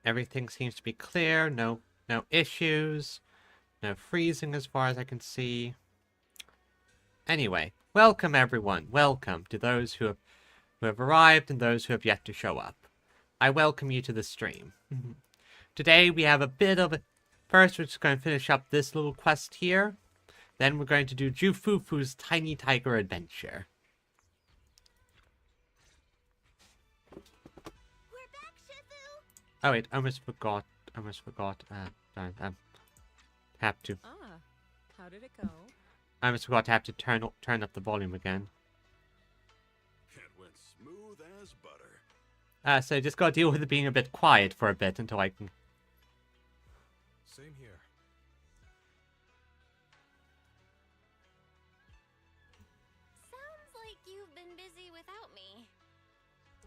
Everything seems to be clear. No issues. No freezing as far as I can see. Anyway, welcome everyone. Welcome to those who have arrived and those who have yet to show up. I welcome you to the stream. Today we have a bit of a... First, we're just going to finish up this little quest here. Then we're going to do Jufufu's Tiny Tiger Adventure. We're back, Shifu! Oh wait, almost forgot. Have to. How did it go? I almost forgot to have to turn up the volume again. It went smooth as butter. So just gotta deal with it being a bit quiet for a bit until I can... Same here. Sounds like you've been busy without me.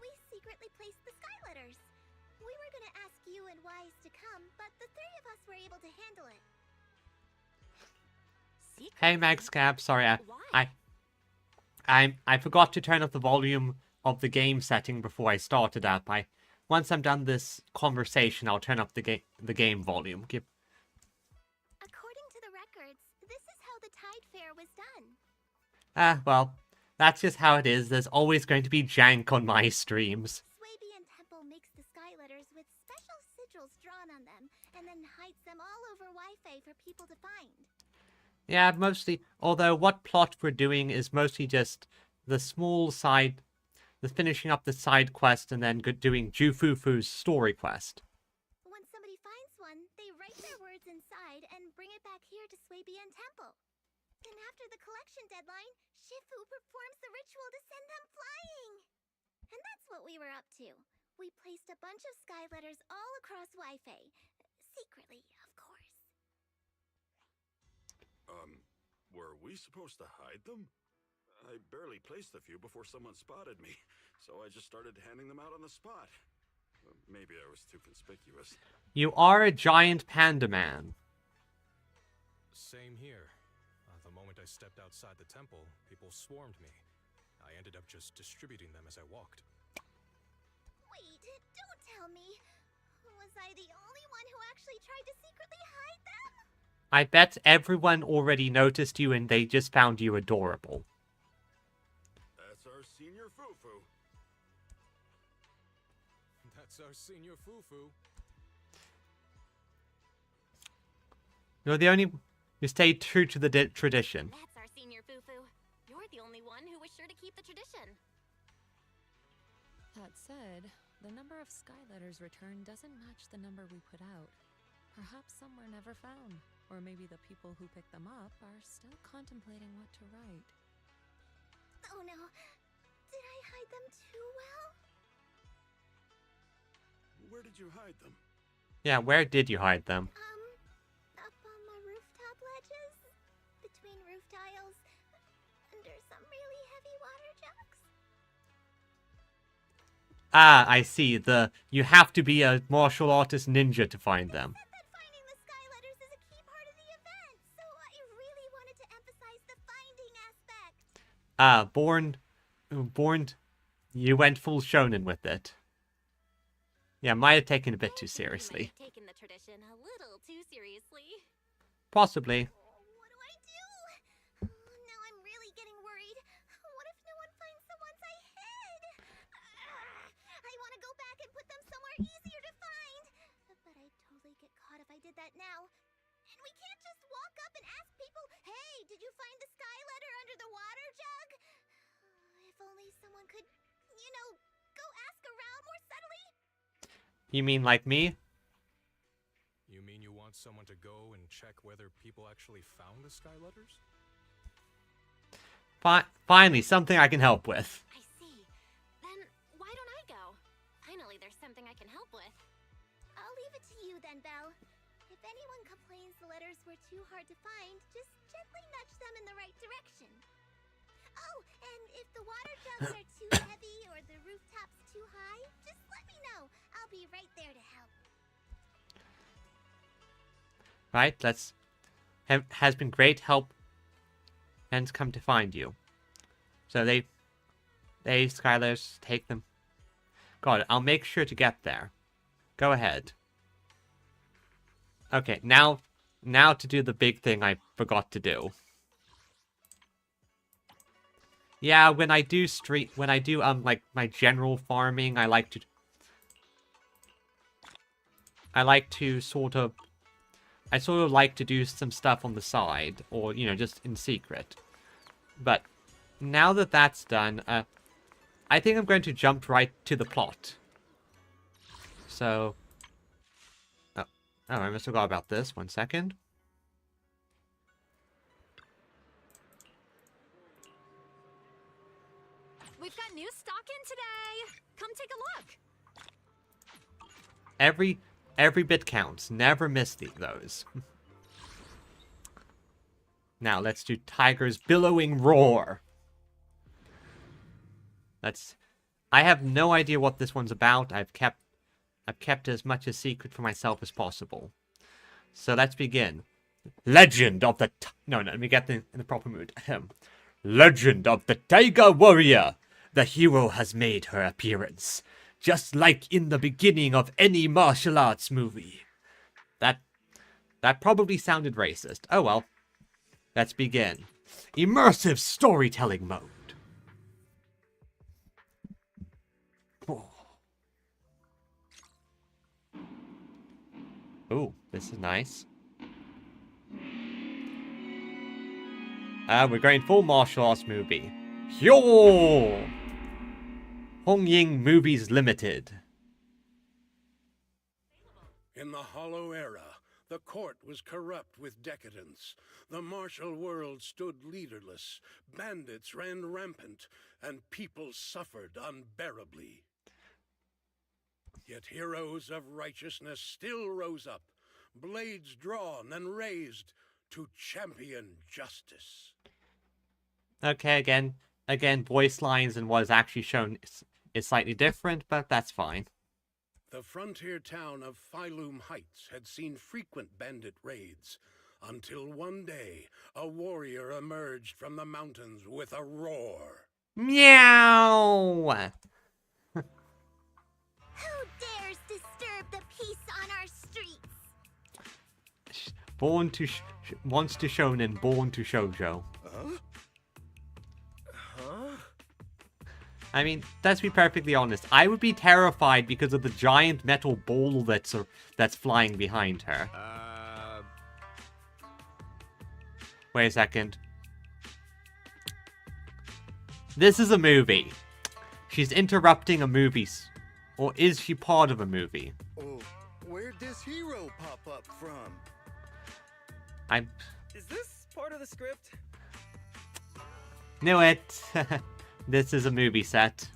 We secretly placed the sky letters. We were gonna ask you and Wise to come, but the three of us were able to handle it. Hey Magscab, sorry, Why? I forgot to turn up the volume of the game setting before I started up. Once I'm done this conversation, I'll turn up the game volume. According to the records, this is how the Tide Fair was done. Well, that's just how it is. There's always going to be jank on my streams. Swabian Temple makes the sky letters with special sigils drawn on them, and then hides them all over Wi-Fi for people to find. Yeah, mostly, although what plot we're doing is mostly just the finishing up the side quest and then doing Jufufu's story quest. When somebody finds one, they write their words inside and bring it back here to Swabian Temple. Then after the collection deadline, Shifu performs the ritual to send them flying. And that's what we were up to. We placed a bunch of sky letters all across Wi-Fi. Secretly, of course. Were we supposed to hide them? I barely placed a few before someone spotted me, so I just started handing them out on the spot. Maybe I was too conspicuous. You are a giant panda man. Same here. The moment I stepped outside the temple, people swarmed me. I ended up just distributing them as I walked. Wait, don't tell me. Was I the only one who actually tried to secretly hide them? I bet everyone already noticed you and they just found you adorable. That's our senior Fufu. That's our senior Fufu. You're the only... You stayed true to the tradition. That's our senior Fufu. You're the only one who was sure to keep the tradition. That said, the number of sky letters returned doesn't match the number we put out. Perhaps some were never found, or maybe the people who picked them up are still contemplating what to write. Oh no. Did I hide them too well? Where did you hide them? Yeah, where did you hide them? Up on the rooftop ledges, between roof tiles, under some really heavy water jugs. Ah, I see. You have to be a martial artist ninja to find them. Said that finding the sky letters is a key part of the event, so I really wanted to emphasize the finding aspect. You went full shonen with it. Yeah, might have taken a bit too You seriously. might have taken the tradition a little too seriously. Possibly. What do I do? Now I'm really getting worried. What if no one finds the ones I hid? I want to go back and put them somewhere easier to find. But I'd totally get caught if I did that now. And we can't just walk up and ask people, hey, did you find the sky letter under the water jug? If only someone could, go ask around more subtly. You mean like me? You mean you want someone to go and check whether people actually found the sky letters? Finally, something I can help with. I see. Then why don't I go? Finally, there's something I can help with. I'll leave it to you then, Belle. If anyone complains the letters were too hard to find, just gently nudge them in the right direction. Oh, and if the water jugs are too heavy or the rooftops too high, just let me know. I'll be right there to help. Right, has been great help and come to find you. So they Skylers, take them. God, I'll make sure to get there. Go ahead. Okay, now to do the big thing I forgot to do. Yeah, when I do like my general farming, I like to sort of like to do some stuff on the side, or just in secret. But now that that's done, I think I'm going to jump right to the plot. So, oh, I must have forgot about this. 1 second. We've got new stock in today. Come take a look. Every bit counts. Never miss those. Now let's do Tiger's billowing roar. I have no idea what this one's about. I've kept as much a secret for myself as possible. So let's begin. Legend of the no, let me get in the proper mood. Legend of the Tiger Warrior. The hero has made her appearance, just like in the beginning of any martial arts movie. That probably sounded racist. Oh well. Let's begin. Immersive storytelling mode. Oh. Ooh, this is nice. We're going full martial arts movie. Hyo! Hong Ying Movies Limited. In the Hollow Era, the court was corrupt with decadence. The martial world stood leaderless. Bandits ran rampant, and people suffered unbearably. Yet heroes of righteousness still rose up, blades drawn and raised to champion justice. Okay, again, voice lines and what is actually shown is slightly different, but that's fine. The frontier town of Phylum Heights had seen frequent bandit raids, until one day a warrior emerged from the mountains with a roar. Meow! Who dares disturb the peace on our streets? Wants to shonen, born to shoujo. I mean, let's be perfectly honest. I would be terrified because of the giant metal ball that's flying behind her. Wait a second. This is a movie. She's interrupting a movie. Or is she part of a movie? Oh, where'd this hero pop up from? Is this part of the script? Knew it. This is a movie set.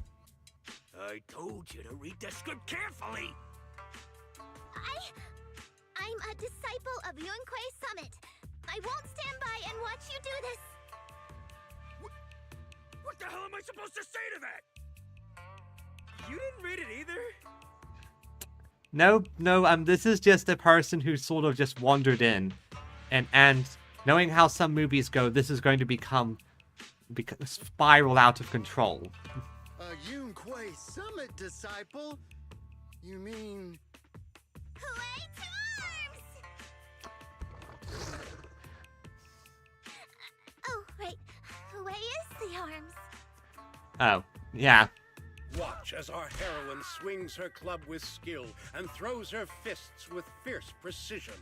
I told you to read the script carefully. I'm a disciple of Yunquei Summit. I won't stand by and watch you do this. What the hell am I supposed to say to that? You didn't read it either? No, this is just a person who sort of just wandered in. And knowing how some movies go, this is going to spiral out of control. A Yunquei Summit disciple? You mean... Huey to arms! Oh, right. Huey is the arms. Oh, yeah. Watch as our heroine swings her club with skill and throws her fists with fierce precision.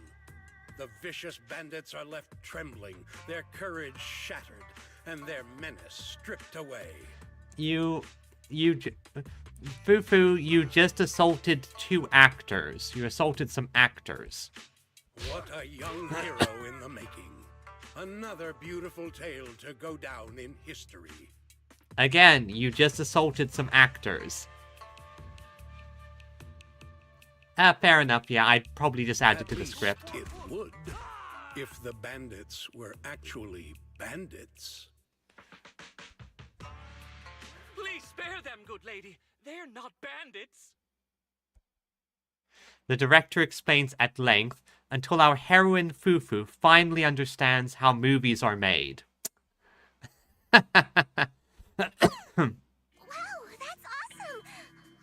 The vicious bandits are left trembling, their courage shattered, and their menace stripped away. Fufu, you just assaulted 2 actors. You assaulted some actors. What a young hero in the making. Another beautiful tale to go down in history. Again, you just assaulted some actors. Fair enough, yeah, I'd probably just add it to the script. It would, if the bandits were actually bandits. Please spare them, good lady. They're not bandits. The director explains at length until our heroine Fufu finally understands how movies are made. Wow, that's awesome!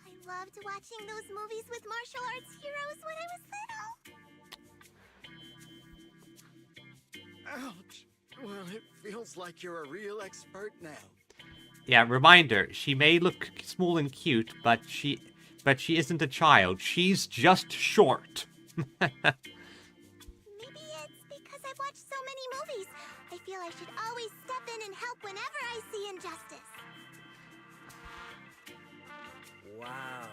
I loved watching those movies with martial arts heroes when I was little. Sounds like you're a real expert now. Yeah, reminder, she may look small and cute, but she isn't a child. She's just short. Maybe it's because I've watched so many movies. I feel I should always step in and help whenever I see injustice. Wow.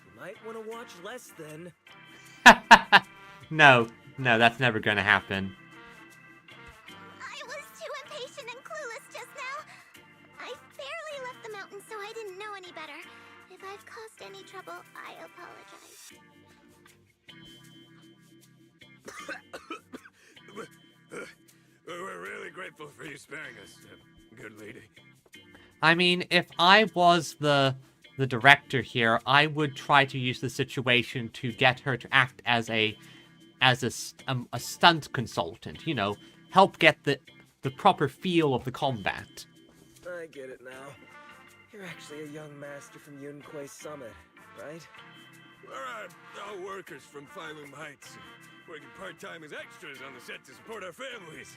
You might want to watch less then. No, that's never gonna happen. I was too impatient and clueless just now. I barely left the mountain, so I didn't know any better. If I've caused any trouble, I apologize. We're really grateful for you sparing us, good lady. I mean, if I was the director here, I would try to use the situation to get her to act as a stunt consultant. You know, help get the proper feel of the combat. I get it now. You're actually a young master from Yunquay Summit, right? We're all workers from Phylum Heights, working part-time as extras on the set to support our families.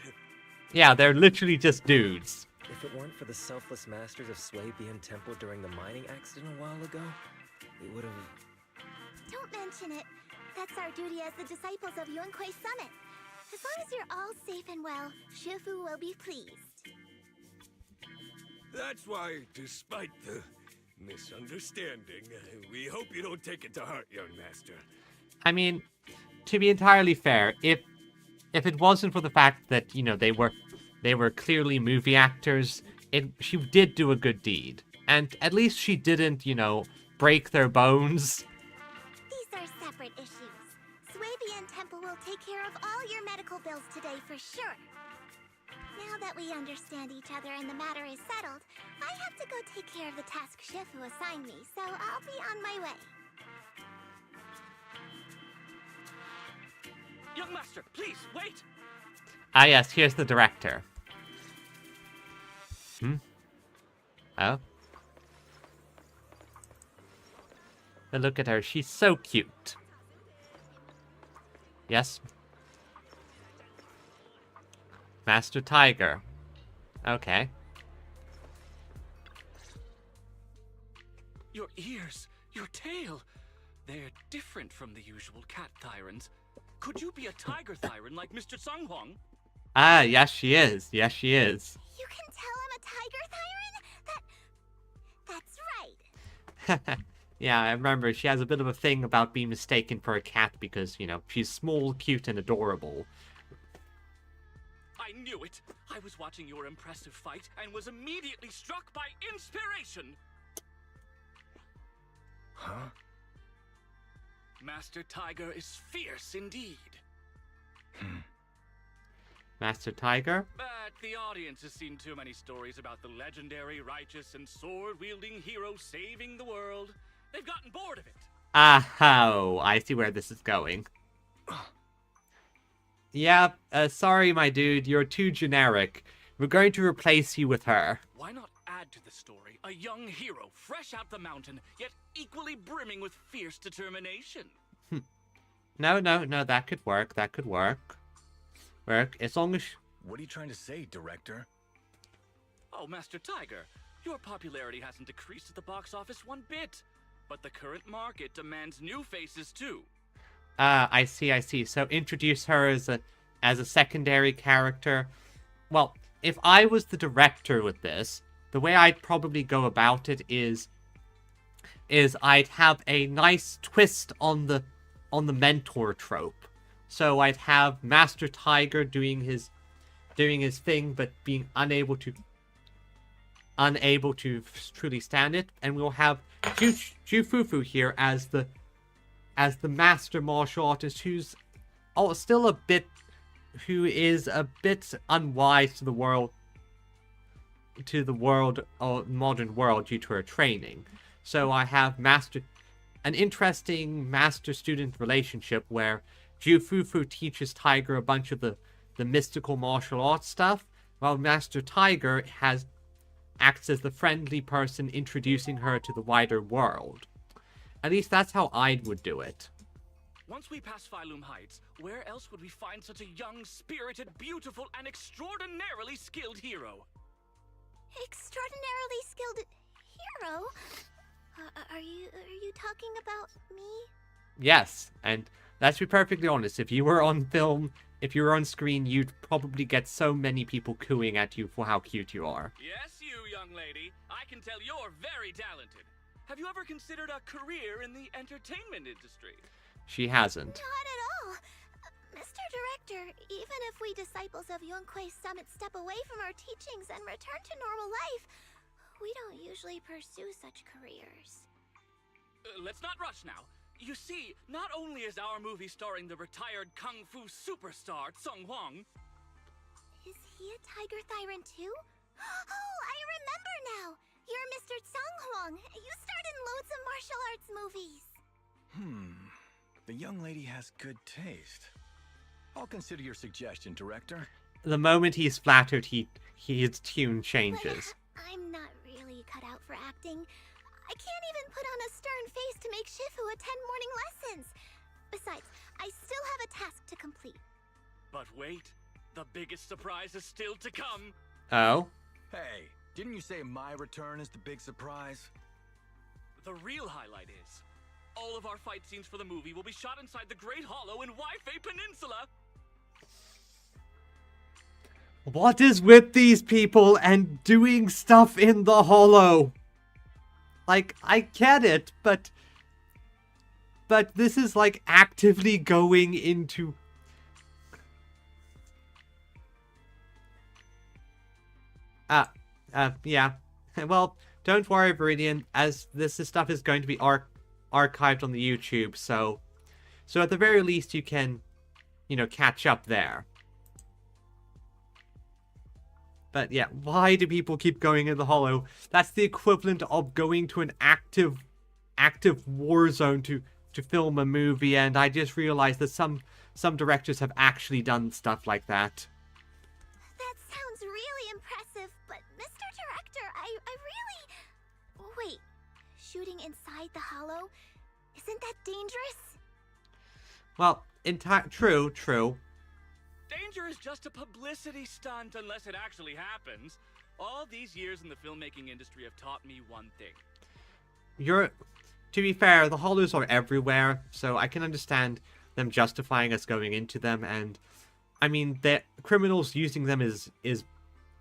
Yeah, they're literally just dudes. If it weren't for the selfless masters of Swabian Temple during the mining accident a while ago, we would have... Don't mention it. That's our duty as the disciples of Yunquay Summit. As long as you're all safe and well, Shifu will be pleased. That's why, despite the misunderstanding, we hope you don't take it to heart, young master. I mean, to be entirely fair, if it wasn't for the fact that, you know, they were clearly movie actors, she did do a good deed. And at least she didn't, you know, break their bones. These are separate issues. Swabian Temple will take care of all your medical bills today for sure. Now that we understand each other and the matter is settled, I have to go take care of the task Shifu assigned me, so I'll be on my way. Young master, please, wait! Ah yes, here's the director. Oh. But look at her, she's so cute. Yes. Master Tiger. Okay. Your ears, your tail, they're different from the usual cat thyrans. Could you be a tiger thyran like Mr. Sunghuang? Ah, yes she is. Yes she is. You can tell I'm a tiger thyran? That's right. Yeah, I remember she has a bit of a thing about being mistaken for a cat because, you know, she's small, cute, and adorable. I knew it! I was watching your impressive fight and was immediately struck by inspiration! Huh? Master Tiger is fierce indeed. Master Tiger? But the audience has seen too many stories about the legendary, righteous, and sword-wielding hero saving the world. They've gotten bored of it. Oh, I see where this is going. Yeah, sorry, my dude, you're too generic. We're going to replace you with her. Why not add to the story a young hero, fresh out the mountain, yet equally brimming with fierce determination? No, that could work, as long as... What are you trying to say, director? Oh, Master Tiger, your popularity hasn't decreased at the box office one bit. But the current market demands new faces too. I see. So introduce her as a secondary character. Well, if I was the director with this, the way I'd probably go about it is I'd have a nice twist on the mentor trope. So I'd have Master Tiger doing his thing, but being unable to truly stand it, and we'll have Jufufu here as the master martial artist who is a bit unwise to the modern world due to her training. So I have an interesting master-student relationship where Jufufu teaches Tiger a bunch of the mystical martial arts stuff, while Master Tiger acts as the friendly person introducing her to the wider world. At least that's how I would do it. Once we pass Phylum Heights, where else would we find such a young, spirited, beautiful, and extraordinarily skilled hero? Extraordinarily skilled hero? Are you talking about me? Yes, and let's be perfectly honest, if you were on film, if you were on screen, you'd probably get so many people cooing at you for how cute you are. Yes, you, young lady. I can tell you're very talented. Have you ever considered a career in the entertainment industry? She hasn't. Not at all. Mr. Director, even if we disciples of Yunque's Summit step away from our teachings and return to normal life, we don't usually pursue such careers. Let's not rush now. You see, not only is our movie starring the retired kung fu superstar Tsung Huang. Is he a Tiger Thyran too? Oh, I remember now! You're Mr. Tsung Huang. You starred in loads of martial arts movies. The young lady has good taste. I'll consider your suggestion, Director. The moment he's flattered, his tune changes. But I'm not really cut out for acting. I can't even put on a stern face to make Shifu attend morning lessons. Besides, I still have a task to complete. But wait, the biggest surprise is still to come. Oh? Hey, didn't you say my return is the big surprise? The real highlight is, all of our fight scenes for the movie will be shot inside the Great Hollow in Waifei Peninsula. What is with these people and doing stuff in the hollow? Like, I get it, but this is like actively going into... yeah. Well, don't worry, Viridian, as this stuff is going to be archived on the YouTube, so at the very least you can, catch up there. But yeah, why do people keep going in the hollow? That's the equivalent of going to an active war zone to film a movie, and I just realized that some directors have actually done stuff like that. That sounds really impressive, but Mr. Director, I really... Wait, shooting inside the hollow? Isn't that dangerous? Well, true. Danger is just a publicity stunt unless it actually happens. All these years in the filmmaking industry have taught me one thing. To be fair, the hollows are everywhere, so I can understand them justifying us going into them, and I mean, the criminals using them is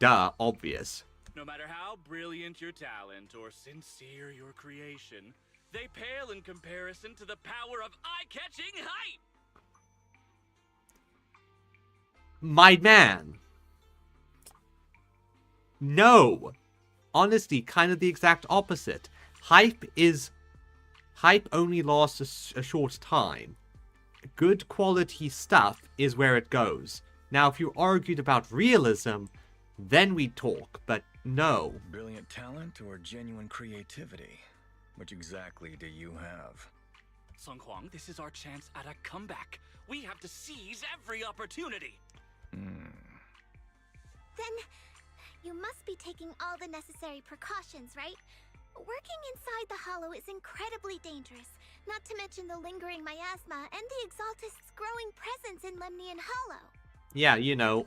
obvious. No matter how brilliant your talent or sincere your creation, they pale in comparison to the power of eye-catching hype! My man. No. Honestly, kind of the exact opposite. Hype only lasts a short time. Good quality stuff is where it goes. Now, if you argued about realism, then we'd talk, but no. Brilliant talent or genuine creativity? Which exactly do you have? Sung Huang, this is our chance at a comeback. We have to seize every opportunity. Then, you must be taking all the necessary precautions, right? Working inside the hollow is incredibly dangerous, not to mention the lingering miasma and the Exaltist's growing presence in Lemnian Hollow. Yeah,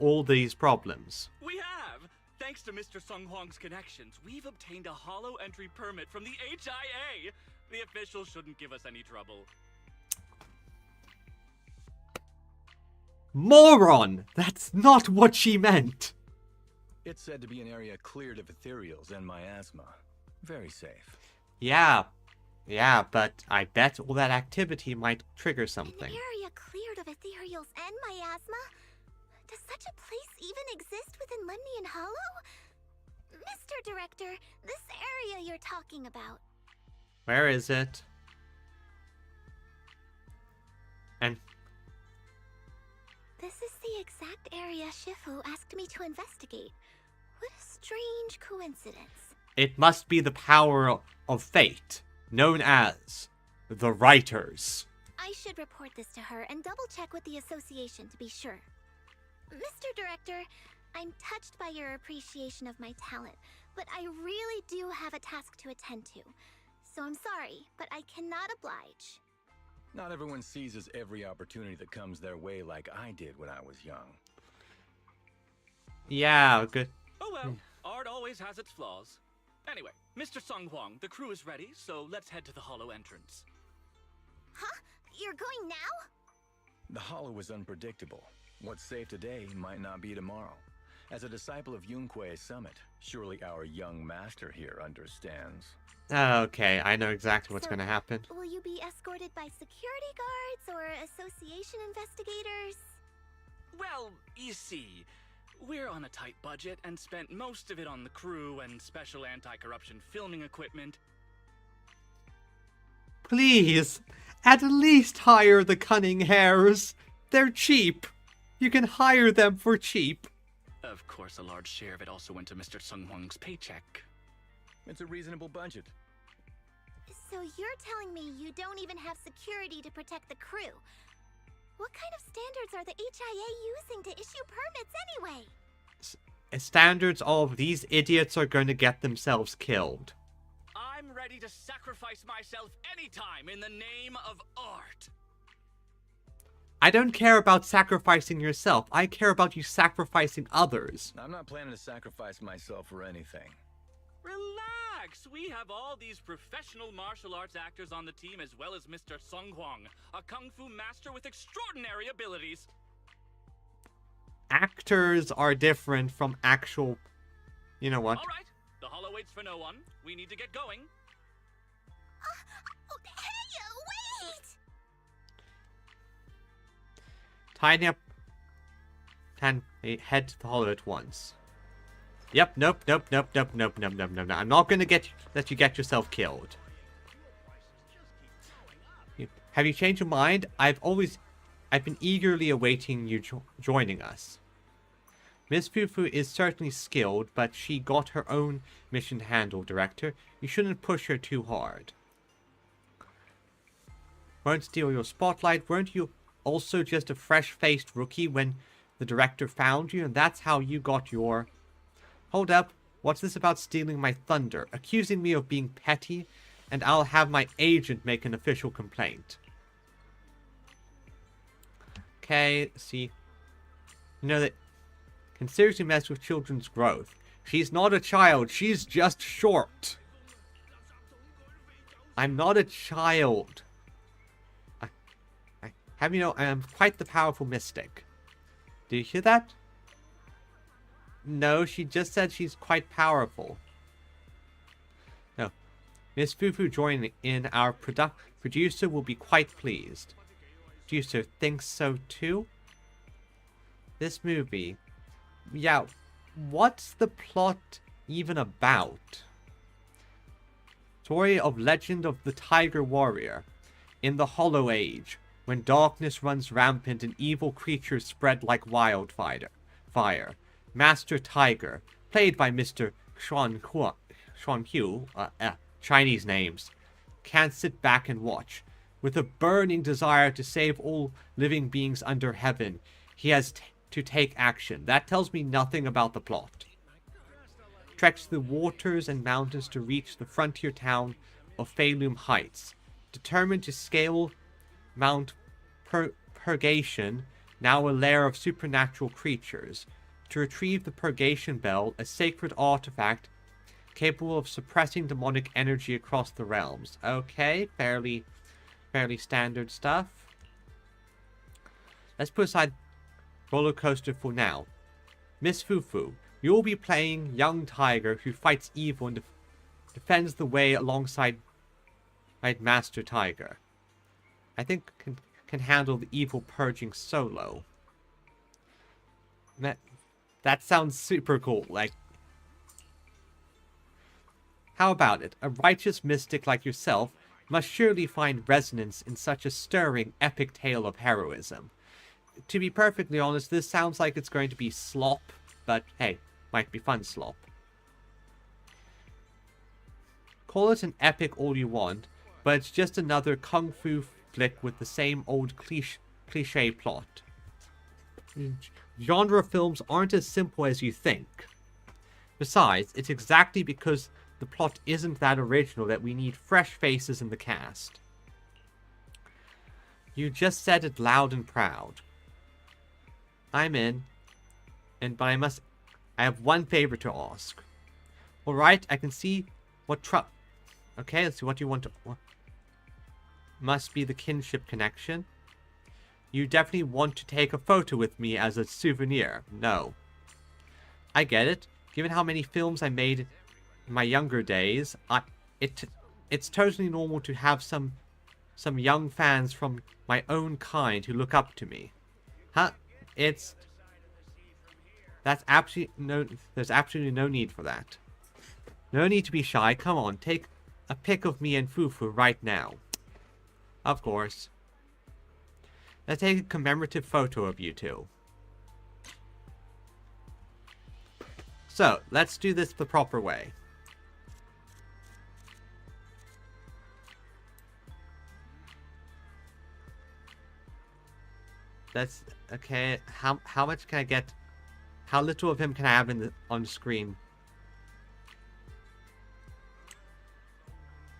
all these problems. We have! Thanks to Mr. Sung Huang's connections, we've obtained a hollow entry permit from the HIA. The officials shouldn't give us any trouble. Moron! That's not what she meant! It's said to be an area cleared of ethereals and miasma. Very safe. Yeah, but I bet all that activity might trigger something. An area cleared of ethereals and miasma? Does such a place even exist within Lemnian Hollow? Mr. Director, this area you're talking about. Where is it? And... This is the exact area Shifu asked me to investigate. What a strange coincidence. It must be the power of fate, known as the Writers. I should report this to her and double-check with the association to be sure. Mr. Director, I'm touched by your appreciation of my talent, but I really do have a task to attend to. So I'm sorry, but I cannot oblige. Not everyone seizes every opportunity that comes their way like I did when I was young. Yeah, good. Oh well, art always has its flaws. Anyway, Mr. Sung Hwang, the crew is ready, so let's head to the hollow entrance. Huh? You're going now? The Hollow is unpredictable. What's safe today might not be tomorrow. As a disciple of Yunque's summit, surely our young master here understands. Okay, I know exactly what's So, going to happen. Will you be escorted by security guards or association investigators? Well, you see, we're on a tight budget and spent most of it on the crew and special anti-corruption filming equipment. Please, at least hire the cunning hares. They're cheap. You can hire them for cheap. Of course, a large share of it also went to Mr. Sung Hwang's paycheck. It's a reasonable budget. So you're telling me you don't even have security to protect the crew? What kind of standards are the HIA using to issue permits anyway? Standards of these idiots are going to get themselves killed. I'm ready to sacrifice myself anytime in the name of art. I don't care about sacrificing yourself. I care about you sacrificing others. I'm not planning to sacrifice myself for anything. Relax! We have all these professional martial arts actors on the team as well as Mr. Sung Hwang, a kung fu master with extraordinary abilities. Actors are different from actual... You know what? All right, the hollow waits for no one. We need to get going. Hey, wait! Tidy up and head to the hollow at once. Yep, nope. I'm not gonna let you get yourself killed. Have you changed your mind? I've been eagerly awaiting you joining us. Miss Fufu is certainly skilled, but she got her own mission to handle, Director. You shouldn't push her too hard. Won't steal your spotlight. Weren't you also just a fresh-faced rookie when the Director found you? And that's how you got your... Hold up. What's this about stealing my thunder? Accusing me of being petty? And I'll have my agent make an official complaint. Okay, see. You know that can seriously mess with children's growth. She's not a child. She's just short. I'm not a child. Have you know, I am quite the powerful mystic. Do you hear that? No, she just said she's quite powerful. No. Miss Fufu joining in, our producer will be quite pleased. Producer thinks so too? This movie... Yeah, what's the plot even about? Story of Legend of the Tiger Warrior. In the Hollow Age, when darkness runs rampant and evil creatures spread like wildfire. Master Tiger, played by Mr. Xuan Hu, Chinese names, can't sit back and watch. With a burning desire to save all living beings under heaven, he has to take action. That tells me nothing about the plot. Treks the waters and mountains to reach the frontier town of Feilum Heights. Determined to scale Mount Purgation, now a lair of supernatural creatures. To retrieve the Purgation Bell, a sacred artifact capable of suppressing demonic energy across the realms. Okay, fairly standard stuff. Let's put aside roller coaster for now. Miss Fufu, you'll be playing young Tiger who fights evil and defends the way alongside Master Tiger. I think can handle the evil purging solo. That sounds super cool. Like, how about it? A righteous mystic like yourself must surely find resonance in such a stirring, epic tale of heroism. To be perfectly honest, this sounds like it's going to be slop, but hey, might be fun slop. Call it an epic all you want, but it's just another kung fu flick with the same old cliche plot. Genre films aren't as simple as you think. Besides, it's exactly because the plot isn't that original that we need fresh faces in the cast. You just said it loud and proud. I'm in. But I have one favor to ask. Alright, I can see what Okay, let's see, what do you want to... Must be the kinship connection. You definitely want to take a photo with me as a souvenir. No. I get it. Given how many films I made in my younger days, it's totally normal to have some young fans from my own kind who look up to me. Huh? There's absolutely no need for that. No need to be shy. Come on, take a pic of me and Fufu right now. Of course. Let's take a commemorative photo of you two. So, let's do this the proper way. That's okay. How much can I get? How little of him can I have on the screen?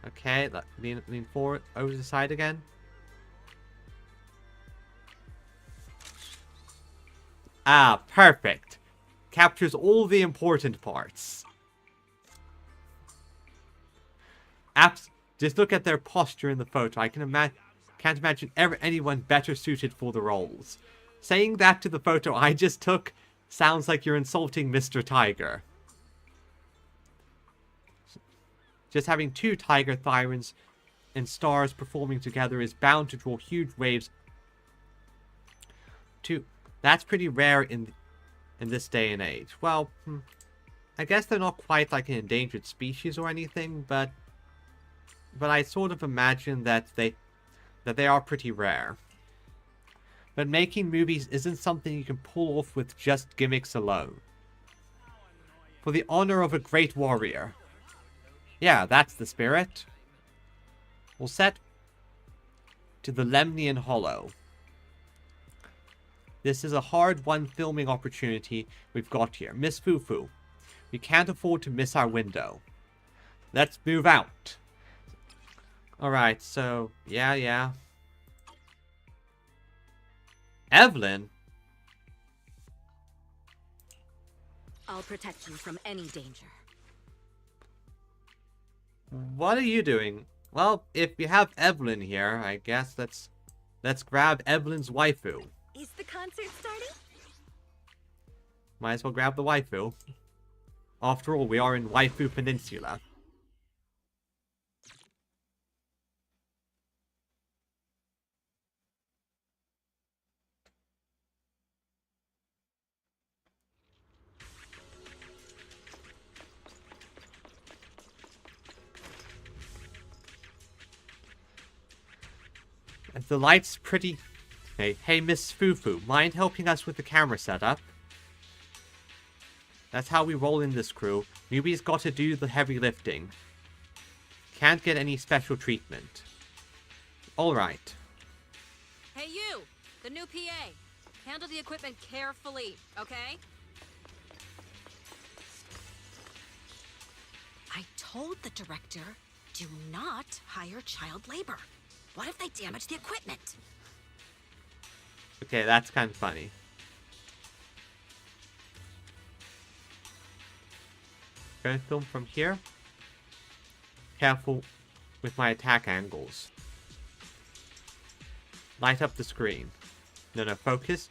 Okay, lean forward over the side again. Ah, perfect. Captures all the important parts. Just look at their posture in the photo. I can't imagine anyone better suited for the roles. Saying that to the photo I just took sounds like you're insulting Mr. Tiger. Just having two tiger thyrans and stars performing together is bound to draw huge waves. That's pretty rare in this day and age. Well, I guess they're not quite like an endangered species or anything, but I sort of imagine that they are pretty rare. But making movies isn't something you can pull off with just gimmicks alone. For the honor of a great warrior. Yeah, that's the spirit. We'll set to the Lemnian Hollow. This is a hard-won filming opportunity we've got here. Miss Fufu, we can't afford to miss our window. Let's move out. Alright, so, yeah. Evelyn? I'll protect you from any danger. What are you doing? Well, if you have Evelyn here, I guess let's grab Evelyn's waifu. Is the concert starting? Might as well grab the waifu. After all, we are in Waifu Peninsula. The light's pretty... Hey, Miss Fufu, mind helping us with the camera setup? That's how we roll in this crew. Newbie's got to do the heavy lifting. Can't get any special treatment. Alright. Hey you, the new PA. Handle the equipment carefully, okay? I told the director, do not hire child labor. What if they damage the equipment? Okay, that's kind of funny. Gonna film from here. Careful with my attack angles. Light up the screen. No, focus.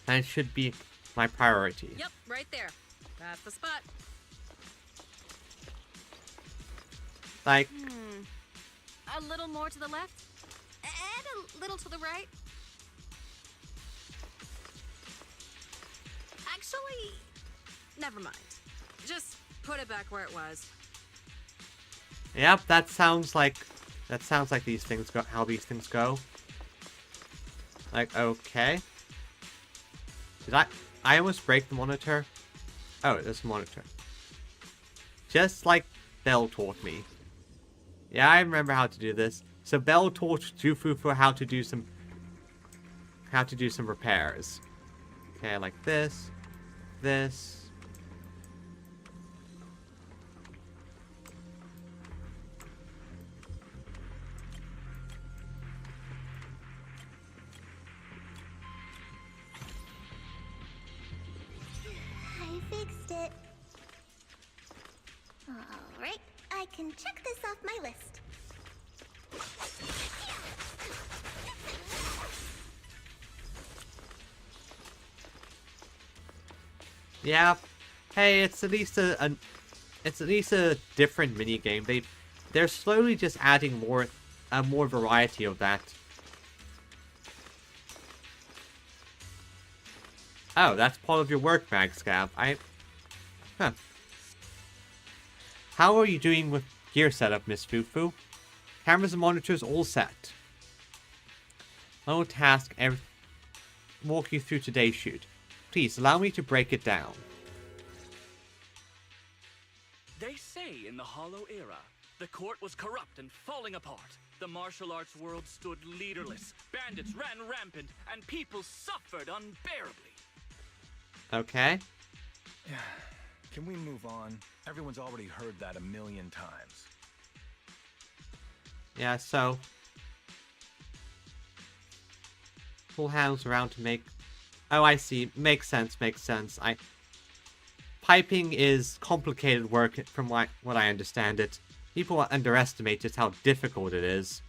And it should be my priority. Yep, right there. That's the spot. Like... A little more to the left, and a little to the right. Actually, never mind. Just put it back where it was. Yep, that sounds like these things go. How these things go. Like, okay. Did I almost break the monitor? Oh, there's a monitor. Just like Belle taught me. Yeah, I remember how to do this. So Belle taught Jufu for how to do some repairs. Okay, like this. This. can check this off my list. Yeah. Hey, it's at least a different mini game. They're slowly just adding more variety of that. Oh, that's part of your work bag, Scab. Huh. How are you doing with gear setup, Miss Fufu? Cameras and monitors all set. I will walk you through today's shoot. Please, allow me to break it down. They say in the Hollow Era, the court was corrupt and falling apart. The martial arts world stood leaderless. Bandits ran rampant, and people suffered unbearably. Okay. Can we move on? Everyone's already heard that a million times. Yeah, so... pull hands around to make... Oh, I see. Makes sense, makes sense. Piping is complicated work from what I understand it. People underestimate just how difficult it is.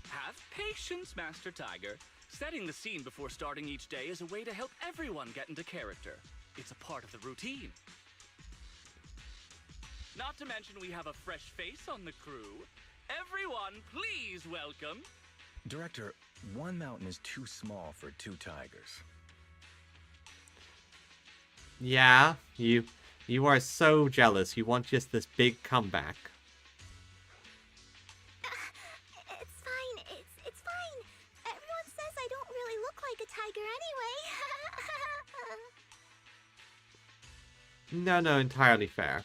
Have patience, Master Tiger. Setting the scene before starting each day is a way to help everyone get into character. It's a part of the routine. Not to mention we have a fresh face on the crew. Everyone, please welcome... Director, one mountain is too small for two tigers. Yeah, you are so jealous. You want just this big comeback. It's fine. It's fine. Everyone says I don't really look like a tiger anyway. No, entirely fair.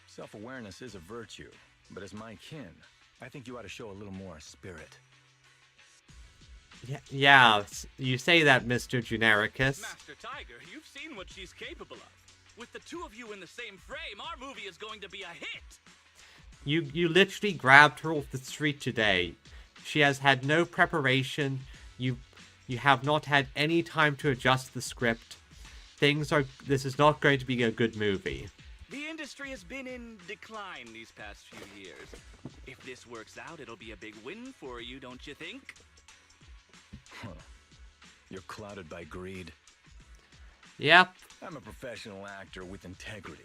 Self-awareness is a virtue, but as my kin, I think you ought to show a little more spirit. Yeah, you say that, Mr. Genericus. Master Tiger, you've seen what she's capable of. With the two of you in the same frame, our movie is going to be a hit. You literally grabbed her off the street today. She has had no preparation. You have not had any time to adjust the script. This is not going to be a good movie. The industry has been in decline these past few years. If this works out, it'll be a big win for you, don't you think? Huh. You're clouded by greed. Yep. I'm a professional actor with integrity.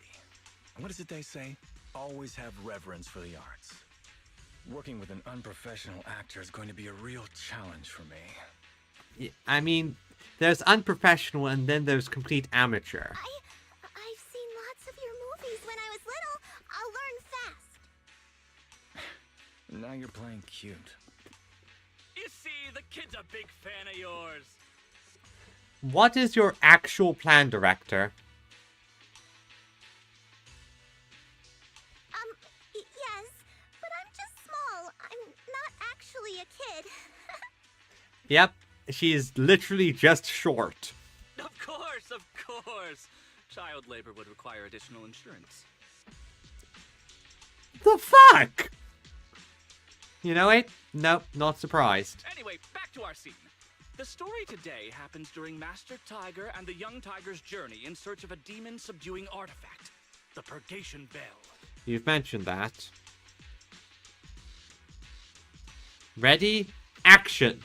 What is it they say? Always have reverence for the arts. Working with an unprofessional actor is going to be a real challenge for me. I mean, there's unprofessional and then there's complete amateur. I've seen lots of your movies when I was little. I'll learn fast. Now you're playing cute. You see, the kid's a big fan of yours. What is your actual plan, director? Yes, but I'm just small. I'm not actually a kid. Yep, she's literally just short. Of course. Child labor would require additional insurance. The fuck? You know it? Nope, not surprised. Anyway, back to our scene. The story today happens during Master Tiger and the young tiger's journey in search of a demon-subduing artifact, the Purgation Bell. You've mentioned that. Ready? Action!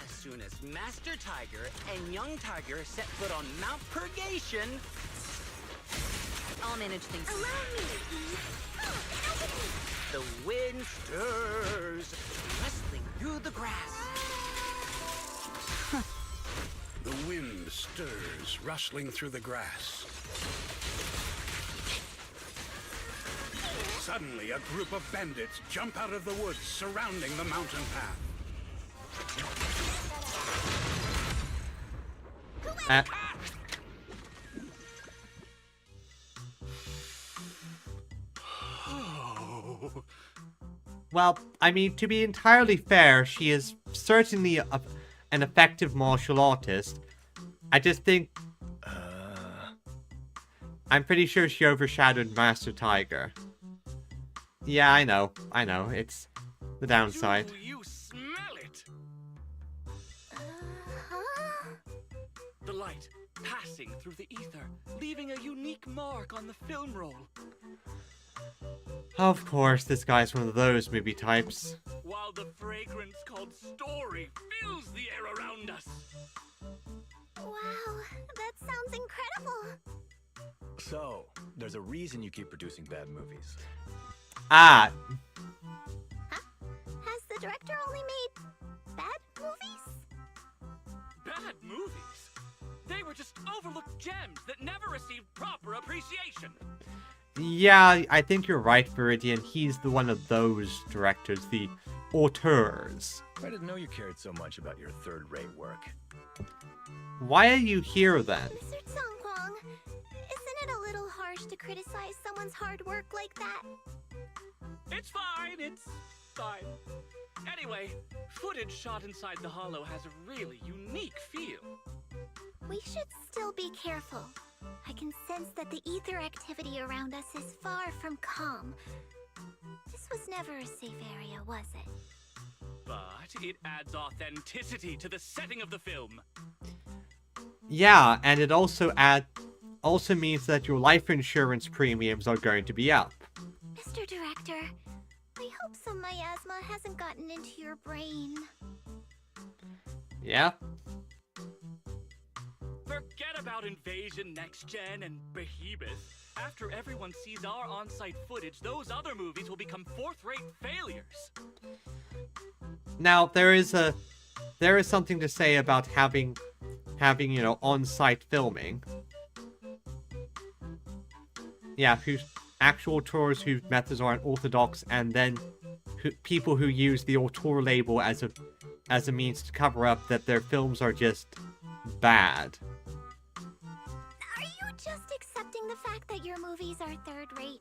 As soon as Master Tiger and Young Tiger set foot on Mount Purgation, I'll manage things. Allow me. the wind stirs, rustling through the grass. The wind stirs, rustling through the grass. Suddenly, a group of bandits jump out of the woods surrounding the mountain path. Well, I mean, to be entirely fair, she is certainly an effective martial artist. I just think... I'm pretty sure she overshadowed Master Tiger. Yeah, I know. It's the downside. Do you smell it? Huh? The light passing through the ether, leaving a unique mark on the film roll. Of course, this guy's one of those movie types. While the fragrance called story fills the air around us. Wow, that sounds incredible. So, there's a reason you keep producing bad movies. Ah, Has the director only made bad movies? Bad movies? They were just overlooked gems that never received proper appreciation. yeah, I think you're right, Viridian. He's the one of those directors, the auteurs. I didn't know you cared so much about your third-rate work. Why are you here then? Mr. Tsungkwang, isn't it a little harsh to criticize someone's hard work like that? It's fine. Anyway, footage shot inside the hollow has a really unique feel. We should still be careful. I can sense that the ether activity around us is far from calm. This was never a safe area, was it? But it adds authenticity to the setting of the film. Yeah, and it also means that your life insurance premiums are going to be up. Mr. Director, I hope some miasma hasn't gotten into your brain. Yeah? Forget about Invasion Next Gen and Behemoth. After everyone sees our on-site footage, those other movies will become fourth-rate failures. Now, there is something to say about having on-site filming. Yeah, whose actual tours whose methods are unorthodox, and then people who use the auteur label as a means to cover up that their films are just bad. Are you just accepting the fact that your movies are third-rate?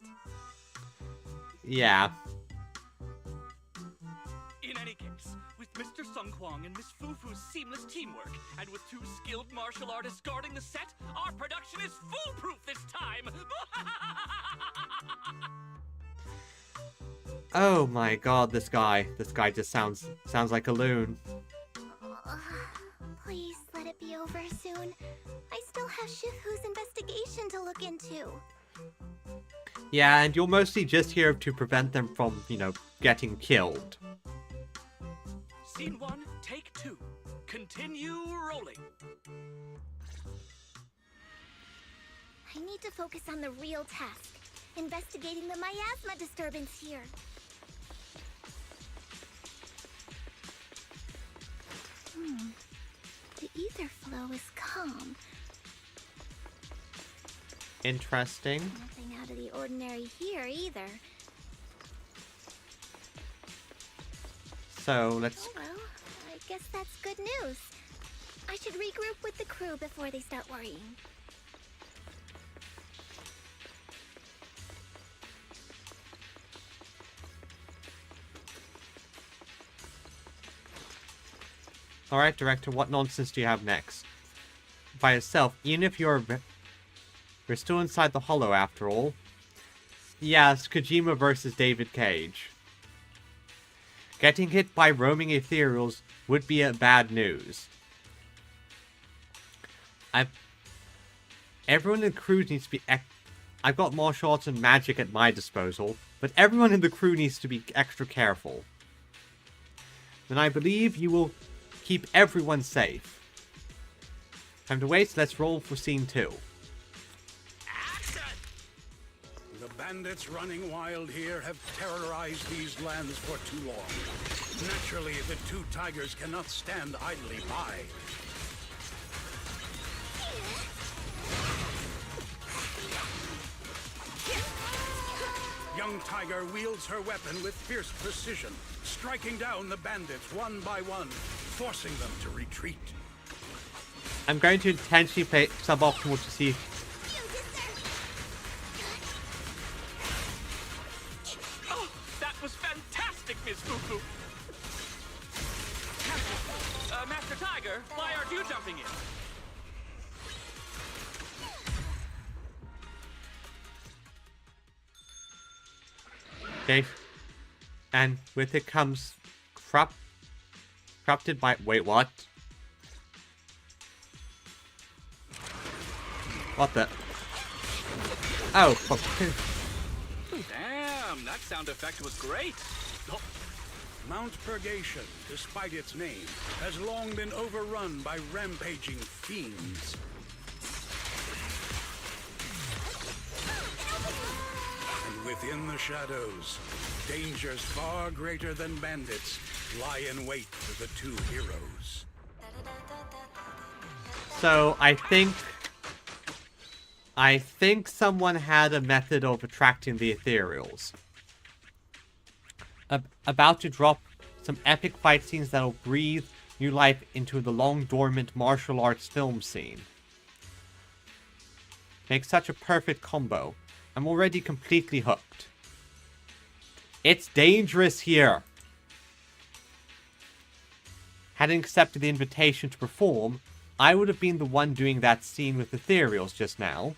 Yeah. In any case, with Mr. Tsungkwang and Miss Fufu's seamless teamwork, and with 2 skilled martial artists guarding the set, our production is foolproof this time! Oh my god, this guy just sounds like a loon. Please let it be over soon. I still have Shifu's investigation to look into. Yeah, and you're mostly just here to prevent them from, getting killed. Scene 1, take 2. Continue rolling. I need to focus on the real task, investigating the miasma disturbance here. The ether flow is calm. Interesting. Nothing out of the ordinary here either. So, let's... Oh well, I guess that's good news. I should regroup with the crew before they start worrying. Alright, director, what nonsense do you have next? By yourself, even if you're still inside the hollow after all. Yes, Kojima versus David Cage. Getting hit by roaming ethereals would be a bad news. Everyone in the crew needs to be... I've got martial arts and magic at my disposal, but everyone in the crew needs to be extra careful. Then I believe you will keep everyone safe. Time to wait, let's roll for scene 2. The bandits running wild here have terrorized these lands for too long. Naturally, the 2 tigers cannot stand idly by. Young Tiger wields her weapon with fierce precision, striking down the bandits one by one, forcing them to retreat. I'm going to intentionally play suboptimal to see... Oh, that was fantastic, Miss Fufu! Master Tiger, why aren't you jumping in? Okay. And with it comes corrupted by... Wait, what? What the... Oh, Damn, that sound effect was great. Oh, Mount Purgation, despite its name, has long been overrun by rampaging fiends. And within the shadows, dangers far greater than bandits lie in wait for the two heroes. so I think someone had a method of attracting the ethereals. About to drop some epic fight scenes that'll breathe new life into the long dormant martial arts film scene. Makes such a perfect combo. I'm already completely hooked. It's dangerous here. Hadn't accepted the invitation to perform, I would have been the one doing that scene with ethereals just now.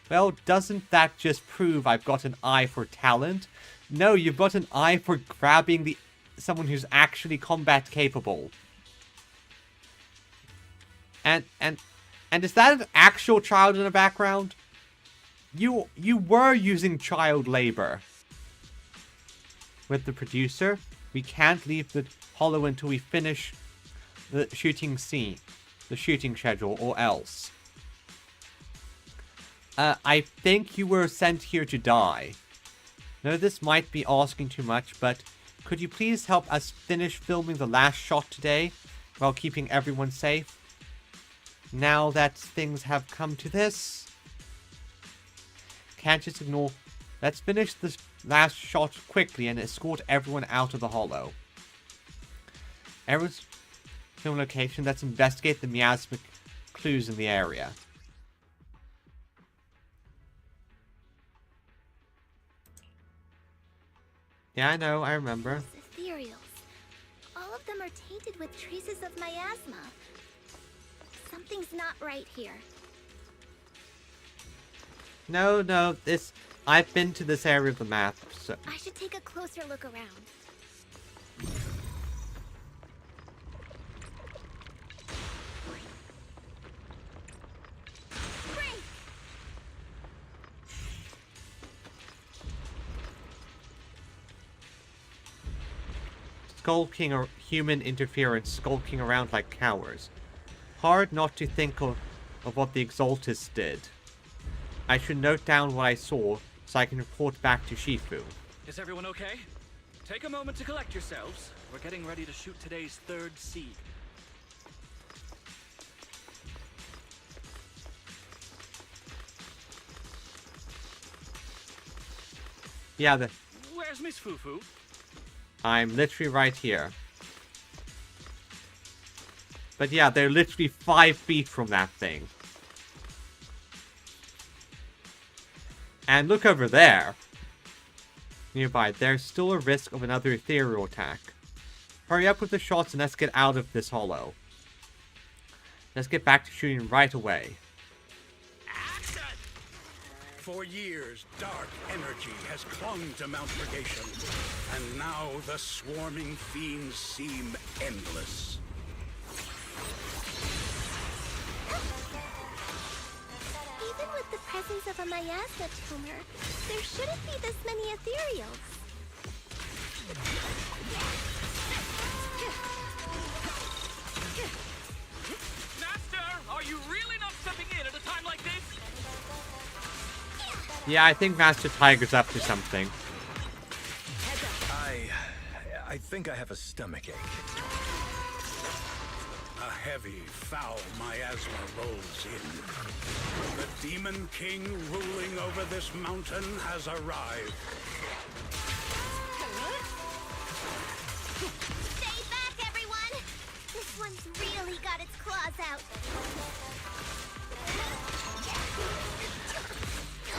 Well, doesn't that just prove I've got an eye for talent? No, you've got an eye for grabbing someone who's actually combat capable. And is that an actual child in the background? You were using child labor. With the producer, we can't leave the hollow until we finish the shooting scene, the shooting schedule, or else. I think you were sent here to die. No, this might be asking too much, but could you please help us finish filming the last shot today while keeping everyone safe? Now that things have come to this. Can't just ignore. Let's finish this last shot quickly and escort everyone out of the hollow. Everyone's film location. Let's investigate the miasmic clues in the area. Yeah, I know, I remember. Ethereals. All of them are tainted with traces of miasma. Something's not right here. No, I've been to this area of the map, so... I should take a closer look around. Skulking or human interference, skulking around like cowards. Hard not to think of what the Exaltists did. I should note down what I saw so I can report back to Shifu. is everyone okay? Take a moment to collect yourselves. We're getting ready to shoot today's third seed. Yeah, Where's Miss Fufu? I'm literally right here. But yeah, they're literally 5 feet from that thing. And look over there. Nearby, there's still a risk of another ethereal attack. Hurry up with the shots and let's get out of this hollow. Let's get back to shooting right away. For years, dark energy has clung to Mount Purgation, and now the swarming fiends seem endless. Even with the presence of a miasma tumor, there shouldn't be this many ethereals. Master, are you really not stepping in at a time like this? Yeah, I think Master Tiger's up to something. I think I have a stomachache. A heavy, foul miasma rolls in. The Demon King ruling over this mountain has arrived. Stay back, everyone! This one's really got its claws out.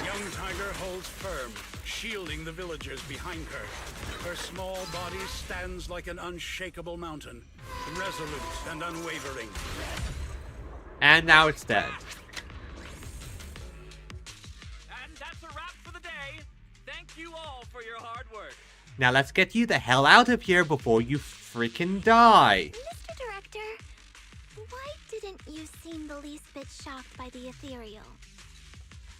Young Tiger holds firm, shielding the villagers behind her. Her small body stands like an unshakable mountain, resolute and unwavering. And now it's dead. And that's a wrap for the day. Thank you all for your hard work. Now let's get you the hell out of here before you freaking die. Mr. Director, why didn't you seem the least bit shocked by the ethereal?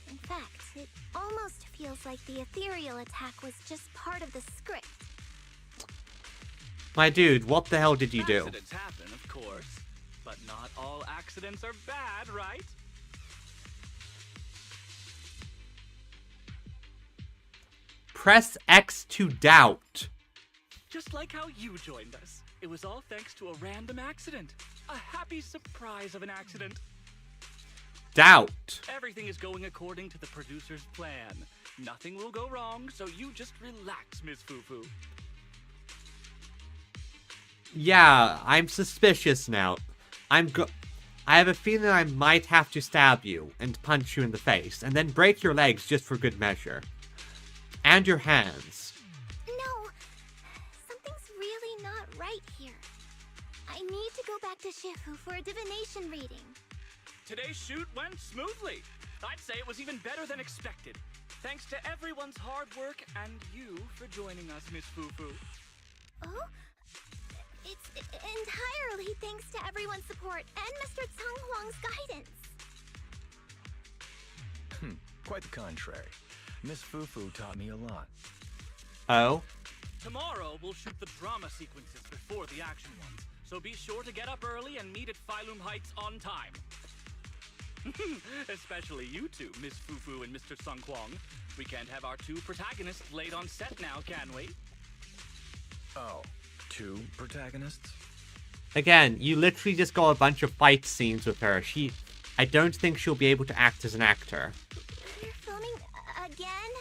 In fact, it almost feels like the ethereal attack was just part of the script. My dude, what the hell did you do? Accidents happen, of course. But not all accidents are bad, right? Press X to doubt. Just like how you joined us. It was all thanks to a random accident. A happy surprise of an accident. Doubt. Everything is going according to the producer's plan. Nothing will go wrong, so you just relax, Miss Fufu. Yeah, I'm suspicious now. I have a feeling I might have to stab you and punch you in the face, and then break your legs just for good measure. And your hands. No, something's really not right here. I need to go back to Shifu for a divination reading. Today's shoot went smoothly. I'd say it was even better than expected. Thanks to everyone's hard work and you for joining us, Miss Fufu. Oh? It's entirely thanks to everyone's support and Mr. Tsang Huang's guidance. Quite the contrary. Miss Fufu taught me a lot. Oh? Tomorrow, we'll shoot the drama sequences before the action ones. So be sure to get up early and meet at Phylum Heights on time. Especially you two, Miss Fufu and Mr. Sung Kwong. We can't have our two protagonists late on set now, can we? Oh, two protagonists? Again, you literally just got a bunch of fight scenes with her. I don't think she'll be able to act as an actor. You're filming again?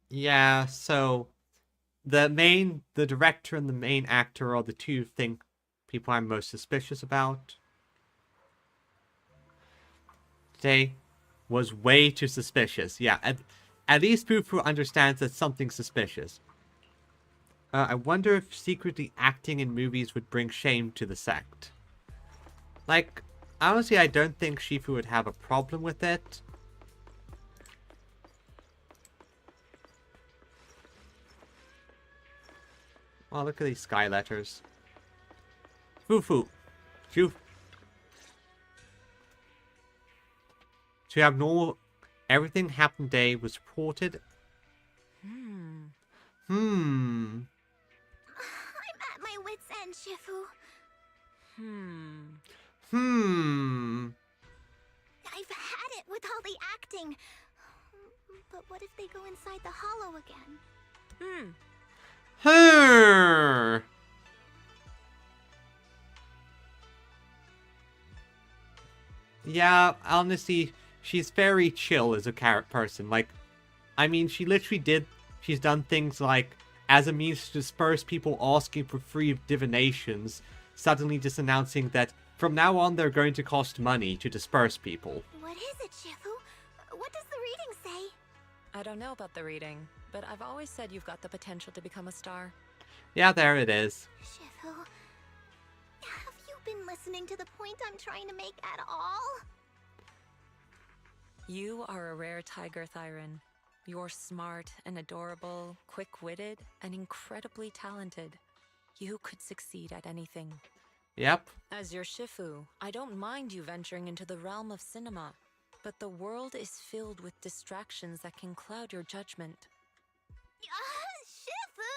Yeah, so the director and the main actor are the two people I'm most suspicious about. Today was way too suspicious. Yeah, at least Fufu understands that something's suspicious. I wonder if secretly acting in movies would bring shame to the sect. Like, honestly, I don't think Shifu would have a problem with it. Oh, look at these sky letters. Fufu. To abnormal... Everything happened today was reported. I'm at my wit's end, Shifu. I've had it with all the acting. But what if they go inside the hollow again? Yeah, honestly, she's very chill as a person. Like, I mean, she's done things like, as a means to disperse people asking for free divinations, suddenly just announcing that from now on they're going to cost money to disperse people. What is it, Shifu? What does the reading say? I don't know about the reading, but I've always said you've got the potential to become a star. Yeah, there it is. Shifu, have you been listening to the point I'm trying to make at all? You are a rare tiger, Thyron. You're smart and adorable, quick-witted, and incredibly talented. You could succeed at anything. Yep. As your Shifu, I don't mind you venturing into the realm of cinema, but the world is filled with distractions that can cloud your judgment. Shifu!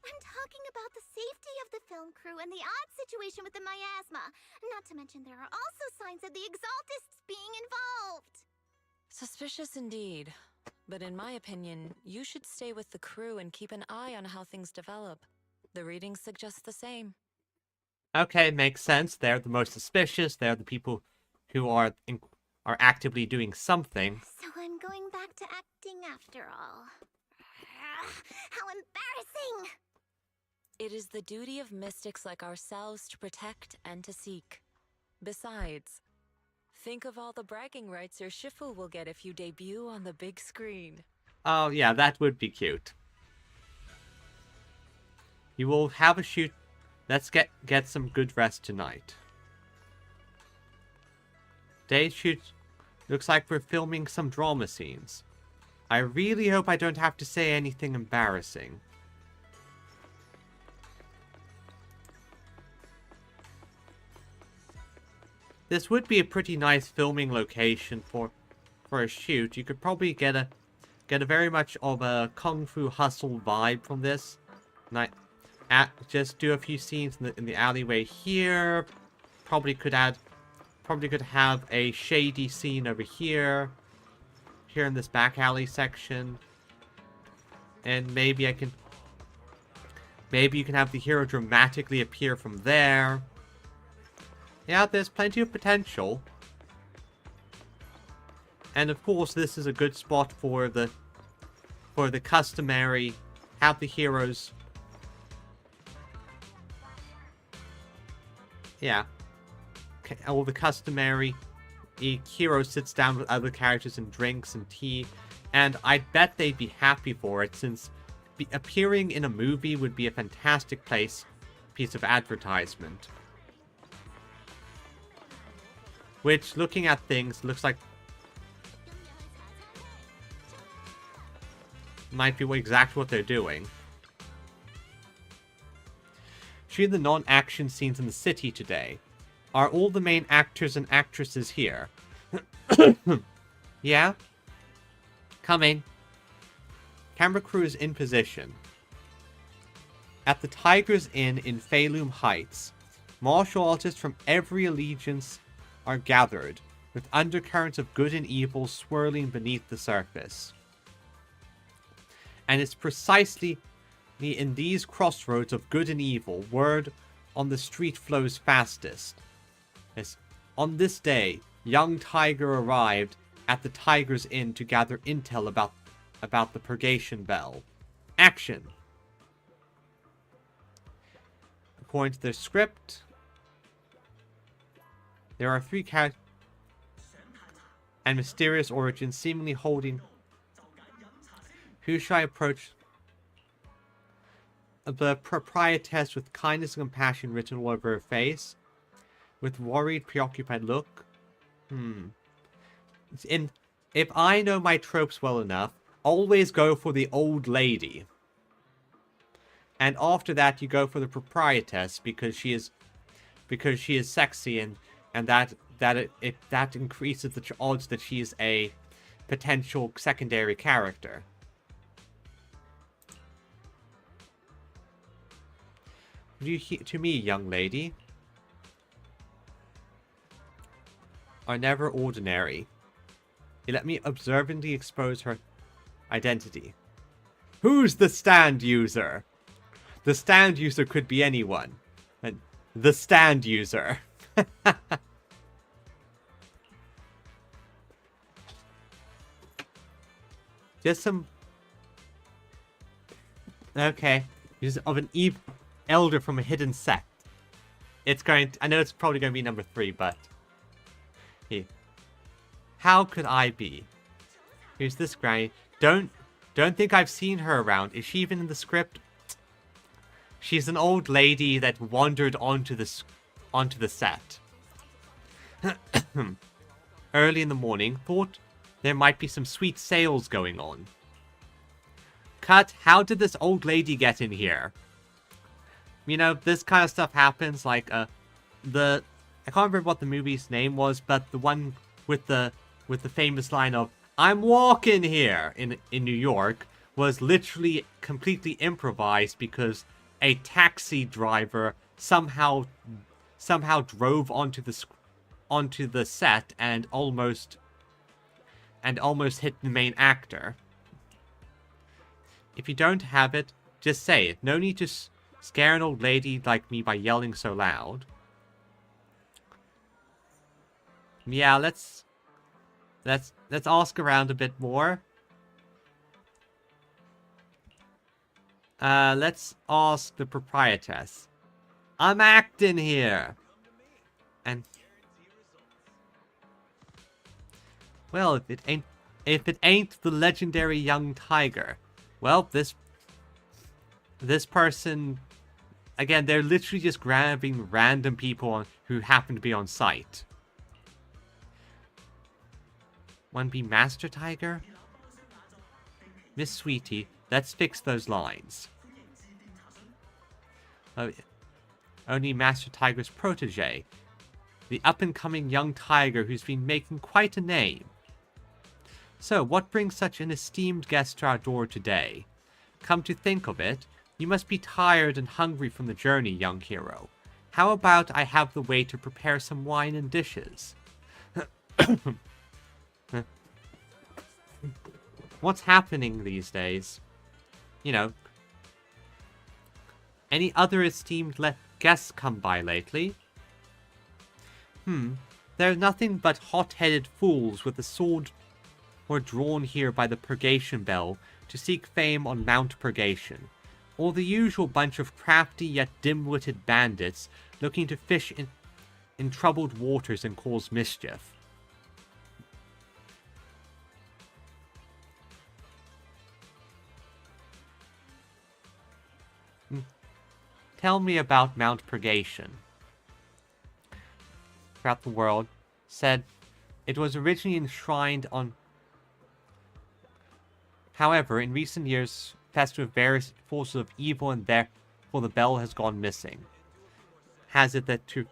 I'm talking about the safety of the film crew and the odd situation with the miasma. Not to mention there are also signs of the Exaltists being involved. Suspicious indeed. But in my opinion, you should stay with the crew and keep an eye on how things develop. The readings suggest the same. Okay, makes sense. They're the most suspicious. They're the people who are actively doing something. So I'm going back to acting after all. How embarrassing! It is the duty of mystics like ourselves to protect and to seek. Besides, think of all the bragging rights your Shifu will get if you debut on the big screen. Oh, yeah, that would be cute. You will have a shoot. let's get some good rest tonight. Day shoot looks like we're filming some drama scenes. I really hope I don't have to say anything embarrassing. This would be a pretty nice filming location for a shoot. You could probably get a very much of a Kung Fu Hustle vibe from this. And just do a few scenes in the alleyway here. Probably could have a shady scene over here. Here in this back alley section. And maybe you can have the hero dramatically appear from there. Yeah, there's plenty of potential. And of course, this is a good spot for the customary have the heroes. Yeah. All the customary hero sits down with other characters and drinks and tea. And I bet they'd be happy for it, since appearing in a movie would be a fantastic piece of advertisement. Which, looking at things, looks like might be exactly what they're doing. Shooting the non-action scenes in the city today. Are all the main actors and actresses here? Yeah? Coming. Camera crew is in position. At the Tiger's Inn in Feilum Heights, martial artists from every allegiance are gathered, with undercurrents of good and evil swirling beneath the surface. And it's precisely in these crossroads of good and evil word on the street flows fastest. Yes. On this day, young Tiger arrived at the Tiger's Inn to gather intel about the Purgation Bell. Action! According to their script, there are 3 characters and mysterious origins seemingly holding. Who shall I approach? The proprietress with kindness and compassion written all over her face, with worried, preoccupied look. If I know my tropes well enough, always go for the old lady. And after that, you go for the proprietress because she is sexy and that increases the odds that she is a potential secondary character. To me, young lady, are never ordinary. You let me observantly expose her identity. Who's the stand user? The stand user could be anyone. And the stand user. Just some... Okay. Just of an elder from a hidden sect. It's going to... I know it's probably going to be number 3, but... How could I be? Here's this granny. Don't think I've seen her around. Is she even in the script? She's an old lady that wandered onto the set. Early in the morning, thought there might be some sweet sales going on. Cut, how did this old lady get in here? You know, this kind of stuff happens, like, I can't remember what the movie's name was, but the one with the famous line of, "I'm walking here," in New York, was literally completely improvised because a taxi driver somehow drove onto the set and almost hit the main actor. If you don't have it, just say it. No need to scare an old lady like me by yelling so loud. Yeah, let's ask around a bit more. Let's ask the proprietress. I'm acting here. And well, if it ain't the legendary young Tiger, well, this person Again, they're literally just grabbing random people who happen to be on site. One be Master Tiger? Miss Sweetie, let's fix those lines. Only Master Tiger's protege. The up-and-coming young tiger who's been making quite a name. So, what brings such an esteemed guest to our door today? Come to think of it, you must be tired and hungry from the journey, young hero. How about I have the waiter prepare some wine and dishes? What's happening these days? You know, any other esteemed guests come by lately? There's nothing but hot-headed fools with a sword who are drawn here by the purgation bell to seek fame on Mount Purgation, or the usual bunch of crafty yet dim-witted bandits looking to fish in troubled waters and cause mischief. Tell me about Mount Purgation. Throughout the world, said it was originally enshrined on... However, in recent years, infested with various forces of evil, and therefore the bell has gone missing. Has it that to...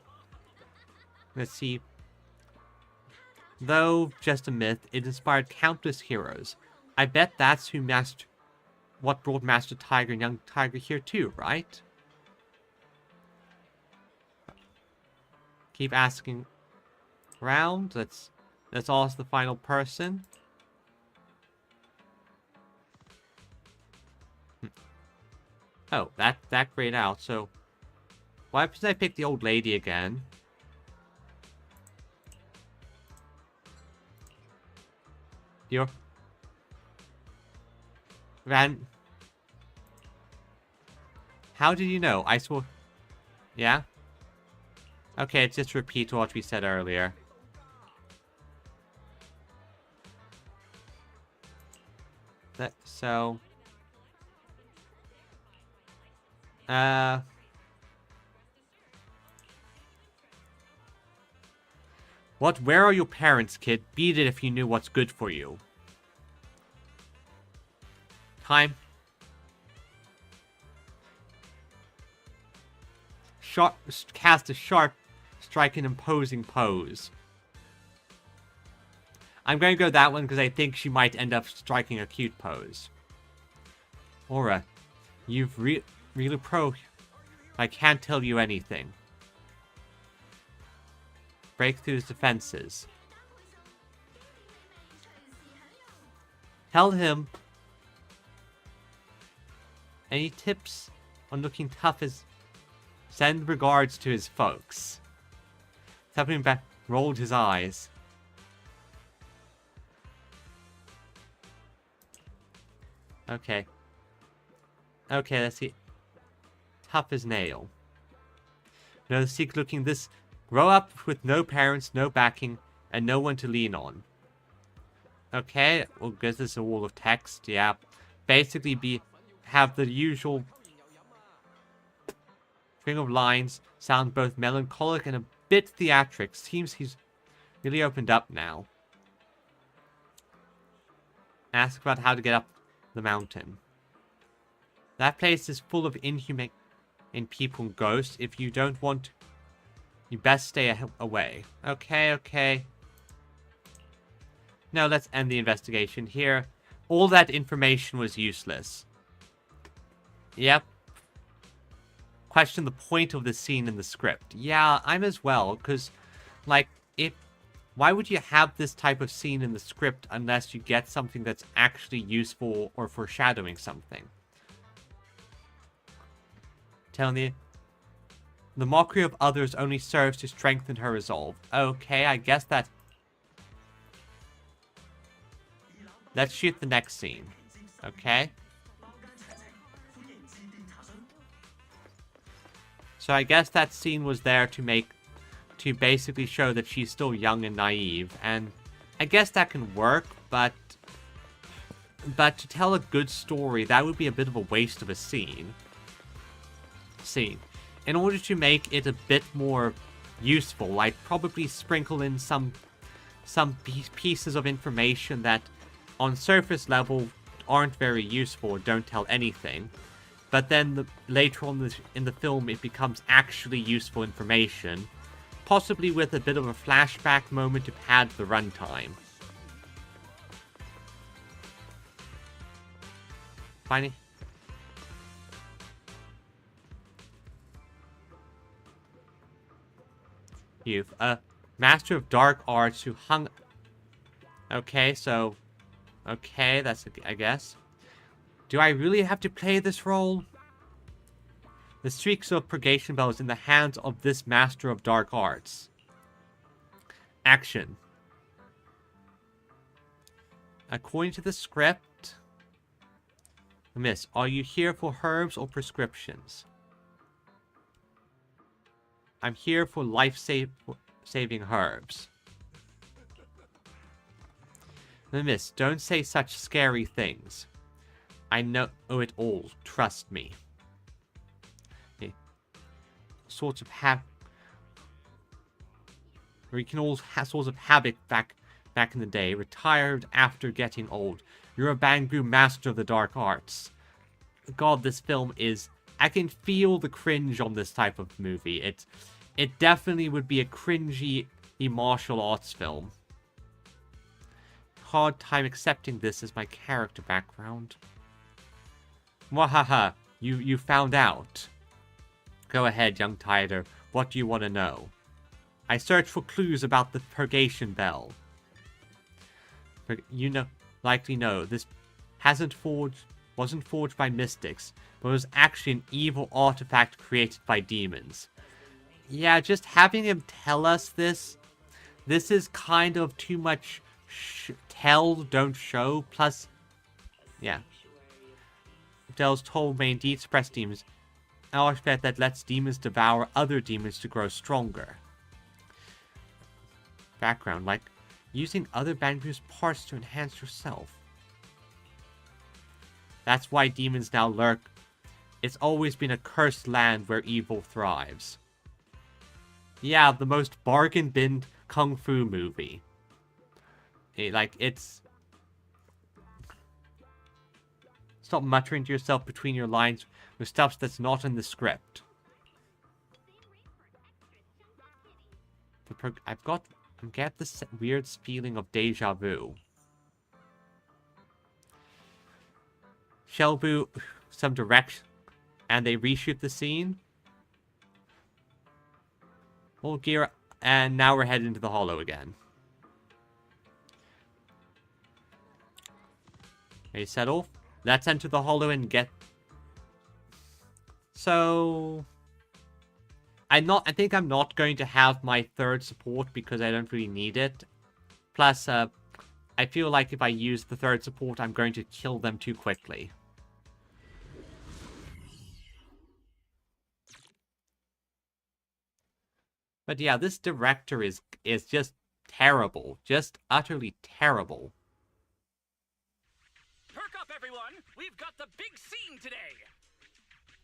Let's see. Though just a myth, it inspired countless heroes. I bet that's what brought Master Tiger and Young Tiger here too, right? Keep asking around. Let's ask the final person. Oh, that grayed out. So, why happens I pick the old lady again? You're... Ran... How did you know? I saw... Yeah? Okay, it's just repeat what we said earlier. So... What? Where are your parents, kid? Beat it if you knew what's good for you. Time. Cast a sharp, strike an imposing pose. I'm going to go that one because I think she might end up striking a cute pose. Aura, you've really pro. I can't tell you anything. Break through his defenses. Tell him. Any tips on looking tough as... Send regards to his folks. Stepping back, rolled his eyes. Okay. Okay, let's see. Tough as nail. No, seek looking this... Grow up with no parents, no backing, and no one to lean on. Okay, well, guess this is a wall of text, yeah. Basically have the usual... string of lines, sound both melancholic and a bit theatric. Seems he's really opened up now. Ask about how to get up the mountain. That place is full of inhumane people and ghosts. If you don't want... You best stay away. Okay. Now let's end the investigation here. All that information was useless. Yep. Question the point of the scene in the script. Yeah, I'm as well, because, like, why would you have this type of scene in the script unless you get something that's actually useful or foreshadowing something? Telling you, the mockery of others only serves to strengthen her resolve. Okay, I guess that... Let's shoot the next scene. Okay? So I guess that scene was there to basically show that she's still young and naive, and I guess that can work, but to tell a good story, that would be a bit of a waste of a scene. in order to make it a bit more useful, I'd probably sprinkle in some pieces of information that on surface level aren't very useful or don't tell anything. But then later on in the film it becomes actually useful information. Possibly with a bit of a flashback moment to pad the runtime. Finally. You've a master of dark arts who hung... Okay, so... Okay, that's... I guess. Do I really have to play this role? The streaks of purgation bells in the hands of this master of dark arts. Action. According to the script... Miss, are you here for herbs or prescriptions? I'm here for life-saving herbs. Miss, don't say such scary things. I know it all. Trust me. Okay. Sorts of we can all have sorts of havoc back in the day. Retired after getting old. You're a Bangu master of the dark arts. God, this film is... I can feel the cringe on this type of movie. It definitely would be a cringy martial arts film. Hard time accepting this as my character background. Wahaha, you found out. Go ahead, young Tiger. What do you want to know? I searched for clues about the purgation bell. You likely know this wasn't forged by mystics, but was actually an evil artifact created by demons. Yeah, just having him tell us this is kind of too much tell, don't show, plus, yeah. Dell's told me indeed suppress demons, an artifact that lets demons devour other demons to grow stronger. Background, like using other Bangu's parts to enhance yourself. That's why demons now lurk. It's always been a cursed land where evil thrives. Yeah, the most bargain bin kung fu movie. It's... Stop muttering to yourself between your lines with stuff that's not in the script. I'm getting this weird feeling of deja vu. Shelbu, some direction, and they reshoot the scene. Full gear, and now we're heading into the hollow again. Okay, settle. Let's enter the hollow and get... So... I think I'm not going to have my third support because I don't really need it. Plus, I feel like if I use the third support, I'm going to kill them too quickly. But yeah, this director is just terrible. Just utterly terrible. Perk up, everyone! We've got the big scene today!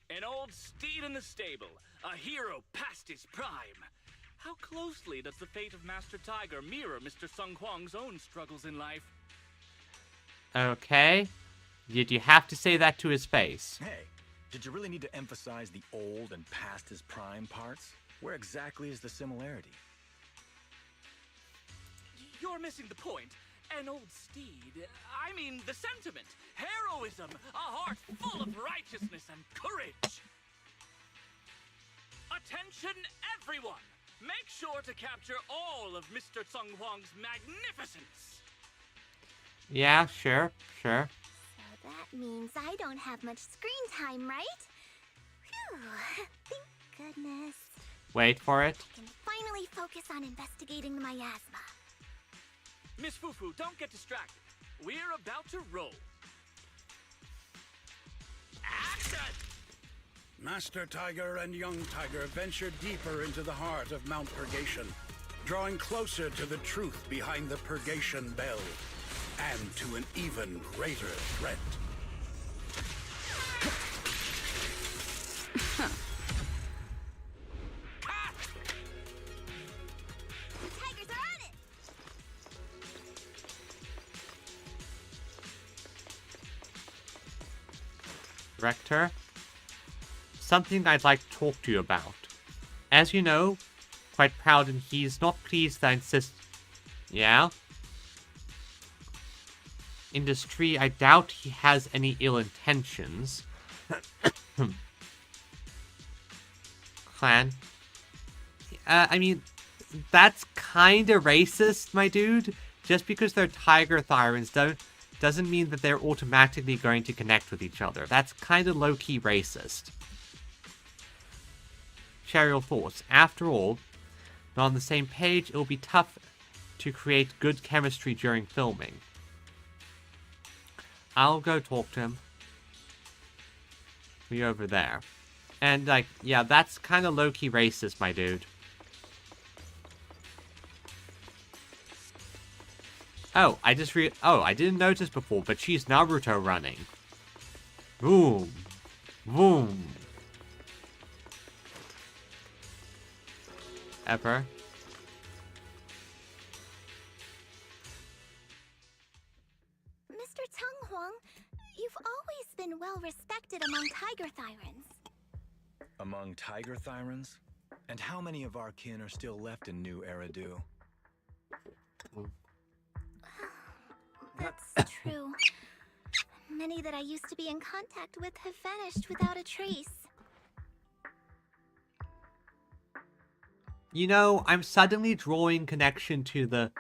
An old steed in the stable, a hero past his prime. How closely does the fate of Master Tiger mirror Mr. Sung Huang's own struggles in life? Okay. Did you have to say that to his face? Hey, did you really need to emphasize the old and past his prime parts? Where exactly is the similarity? You're missing the point. An old steed. I mean the sentiment. Heroism. A heart full of righteousness and courage. Attention, everyone! Make sure to capture all of Mr. Sung Huang's magnificence. Yeah, sure. So that means I don't have much screen time, right? Phew. Thank goodness. Wait for it. I can finally focus on investigating the miasma. Miss Fufu, don't get distracted. We're about to roll. Action! Master Tiger and Young Tiger venture deeper into the heart of Mount Purgation, drawing closer to the truth behind the Purgation Bell, and to an even greater threat. Director, something I'd like to talk to you about. As you know, quite proud and he's not pleased that I insist... Yeah? Industry, I doubt he has any ill intentions. Clan. I mean, that's kinda racist, my dude. Just because they're tiger thyrans doesn't mean that they're automatically going to connect with each other. That's kinda low-key racist. Share your thoughts. After all, not on the same page, it'll be tough to create good chemistry during filming. I'll go talk to him. We over there. And, like, yeah, that's kind of low-key racist, my dude. Oh, I didn't notice before, but she's Naruto running. Boom. Boom. Ever. Mr. Teng Huang, you've always been well respected among tiger thyrans. Among tiger thyrans? And how many of our kin are still left in New Eridu? That's true. Many that I used to be in contact with have vanished without a trace. You know, I'm suddenly drawing connection to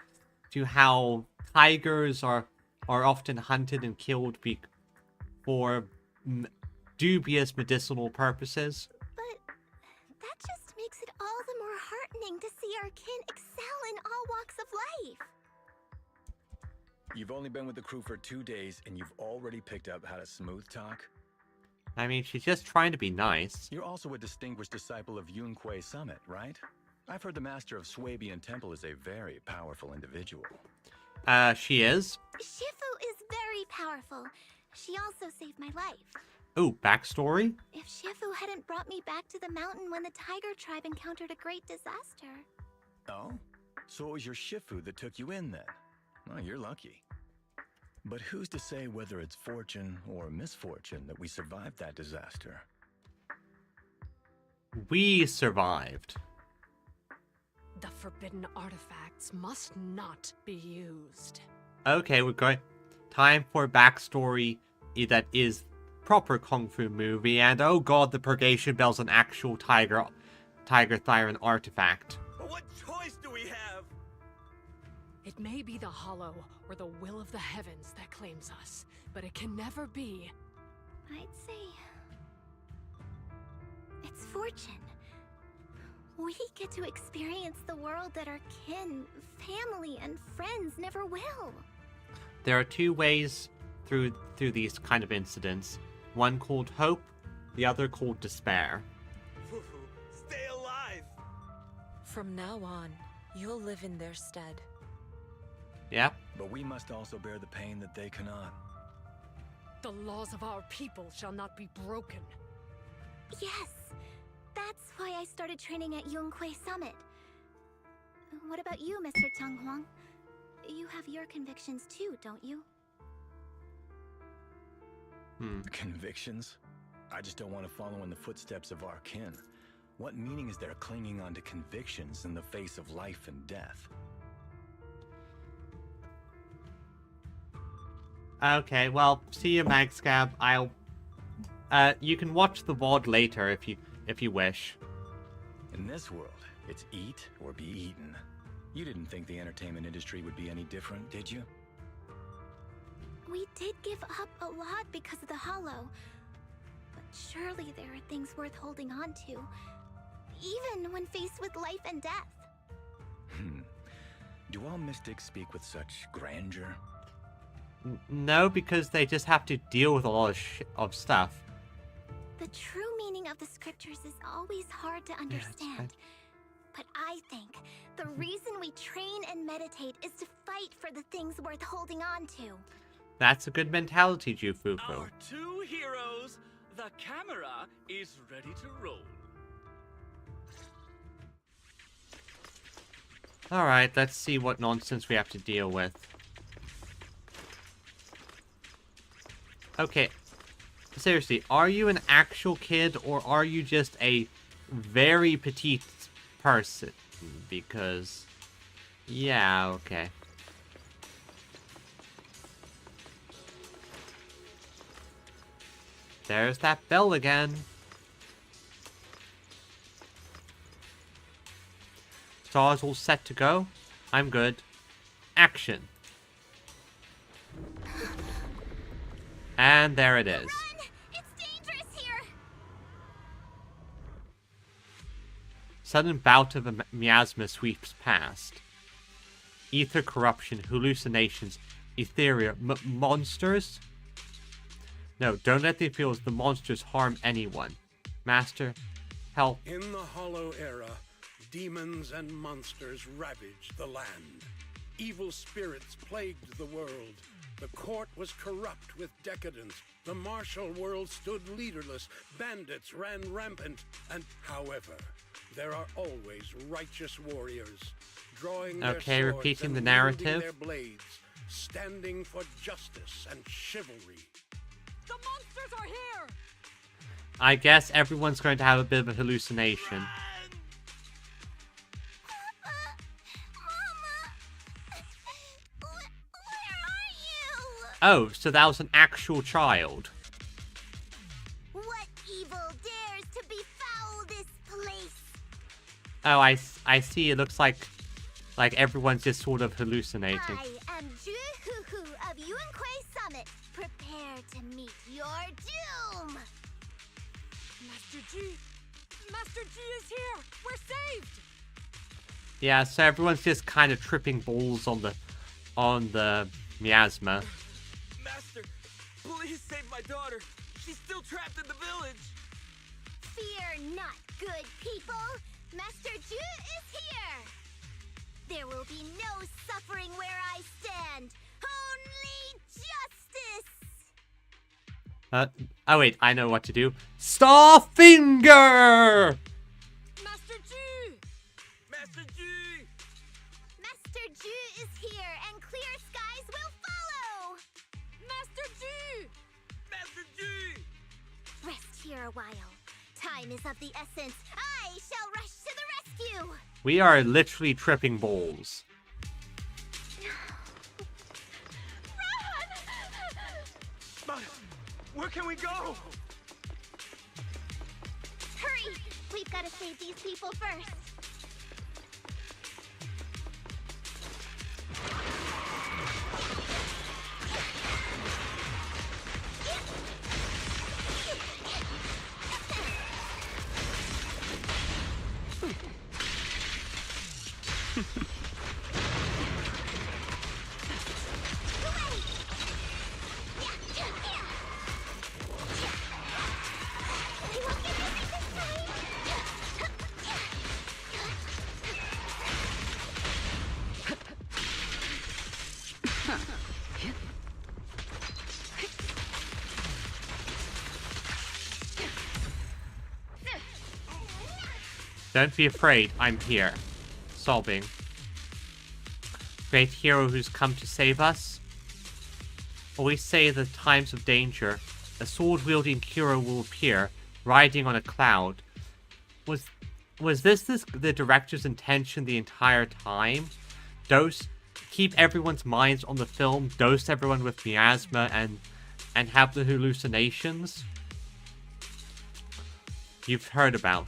how tigers are often hunted and killed for dubious medicinal purposes. But that just makes it all the more heartening to see our kin excel in all walks of life. You've only been with the crew for 2 days, and you've already picked up how to smooth talk? I mean, she's just trying to be nice. You're also a distinguished disciple of Yunque Summit, right? I've heard the master of Swabian Temple is a very powerful individual. She is? Shifu is very powerful. She also saved my life. Oh, backstory? If Shifu hadn't brought me back to the mountain when the tiger tribe encountered a great disaster. Oh? So it was your Shifu that took you in then? Well, you're lucky. But who's to say whether it's fortune or misfortune that we survived that disaster? We survived. The forbidden artifacts must not be used. Okay, we're going... Time for backstory that is proper Kung Fu movie, and oh god, the Purgation Bell's an actual Tiger Thyran artifact. But what choice do we have? It may be the Hollow or the will of the heavens that claims us, but it can never be. I'd say... it's fortune. We get to experience the world that our kin, family, and friends never will. There are two ways through these kind of incidents. One called hope, the other called despair. Stay alive! From now on, you'll live in their stead. Yep. But we must also bear the pain that they cannot. The laws of our people shall not be broken. Yes, that's why I started training at Yunque Summit. What about you, Mr. Teng Huang? You have your convictions too, don't you? Convictions? I just don't want to follow in the footsteps of our kin. What meaning is there clinging on to convictions in the face of life and death? Okay, well, see you, Magscab. You can watch the VOD later if you wish. In this world, it's eat or be eaten. You didn't think the entertainment industry would be any different, did you? We did give up a lot because of the Hollow. But surely there are things worth holding on to. Even when faced with life and death. Do all mystics speak with such grandeur? No, because they just have to deal with a lot of stuff. The true meaning of the scriptures is always hard to understand. But I think the reason we train and meditate is to fight for the things worth holding on to. That's a good mentality, Jufufu. Our two heroes, the camera is ready to roll. Alright, let's see what nonsense we have to deal with. Okay. Seriously, are you an actual kid or are you just a very petite person? Because, yeah, okay. There's that bell again. Stars all set to go. I'm good. Action. And there it is. Run! It's dangerous here! Sudden bout of a miasma sweeps past. Ether corruption, hallucinations, etheria, monsters? No, don't let them feel as the monsters harm anyone. Master, help. In the Hollow Era, demons and monsters ravaged the land. Evil spirits plagued the world. The court was corrupt with decadence. The martial world stood leaderless. Bandits ran rampant. And however, there are always righteous warriors, drawing their Okay, swords repeating and the wielding narrative. their blades, standing for justice and chivalry. The monsters are here! I guess everyone's going to have a bit of a hallucination. Mama! Where are you? Oh, so that was an actual child. What evil dares to befoul this place? Oh, I see. It looks like everyone's just sort of hallucinating. I am Ju-Hu-Hu of Yuan-Kui Summit. Prepare to meet your doom! Master G! Master G is here! We're saved! Yeah, so everyone's just kind of tripping balls on the miasma. Master, please save my daughter. She's still trapped in the village. Fear not, good people. Master Ju is here. There will be no suffering where I stand. Only justice. Oh wait, I know what to do. Starfinger! Master G! Master G! Master Ju is here, and clear skies will follow. Master G! Master G! Rest here a while. Time is of the essence. I shall rush to the rescue. We are literally tripping balls. But where can we go? Hurry! We've got to save these people first. Don't be afraid, I'm here. Sobbing. Great hero who's come to save us. Always say that times of danger, a sword-wielding hero will appear, riding on a cloud. Was this the director's intention the entire time? Keep everyone's minds on the film, dose everyone with miasma, and have the hallucinations you've heard about.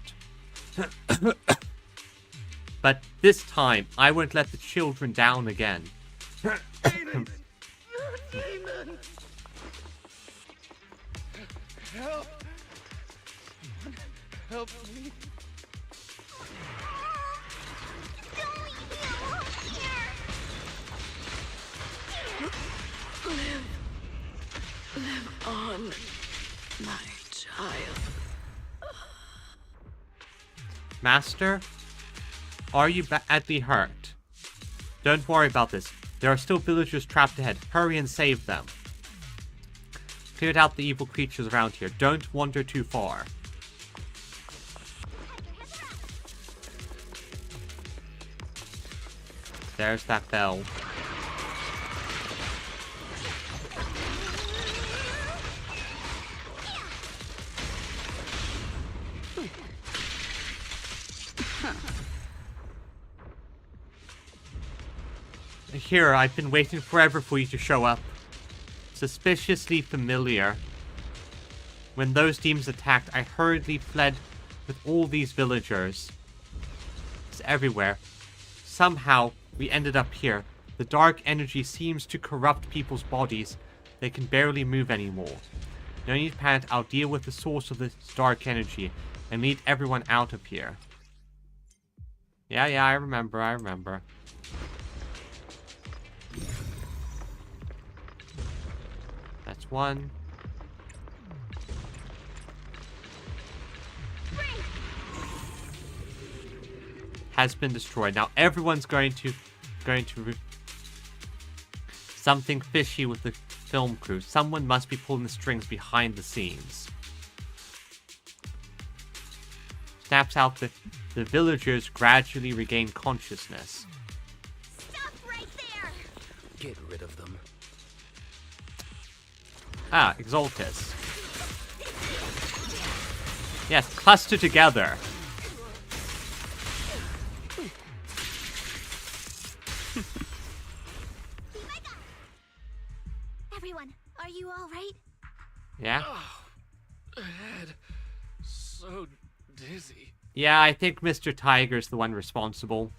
But this time, I won't let the children down again. Demons! Demons! Help! Help me! Live on, my child. Master, are you badly hurt? Don't worry about this. There are still villagers trapped ahead. Hurry and save them. Cleared out the evil creatures around here. Don't wander too far. There's that bell. Here, I've been waiting forever for you to show up. Suspiciously familiar. When those demons attacked, I hurriedly fled with all these villagers. It's everywhere. Somehow, we ended up here. The dark energy seems to corrupt people's bodies. They can barely move anymore. No need to panic. I'll deal with the source of this dark energy and lead everyone out of here. Yeah, I remember. That's one. Has been destroyed. Now everyone's going to something fishy with the film crew. Someone must be pulling the strings behind the scenes. Snaps out the villagers gradually regain consciousness. Stop right there! Get rid of them. Ah, Exaltus. Yes, cluster together. Everyone, are you all right? Yeah? Head. So dizzy. Yeah, I think Mr. Tiger's the one responsible.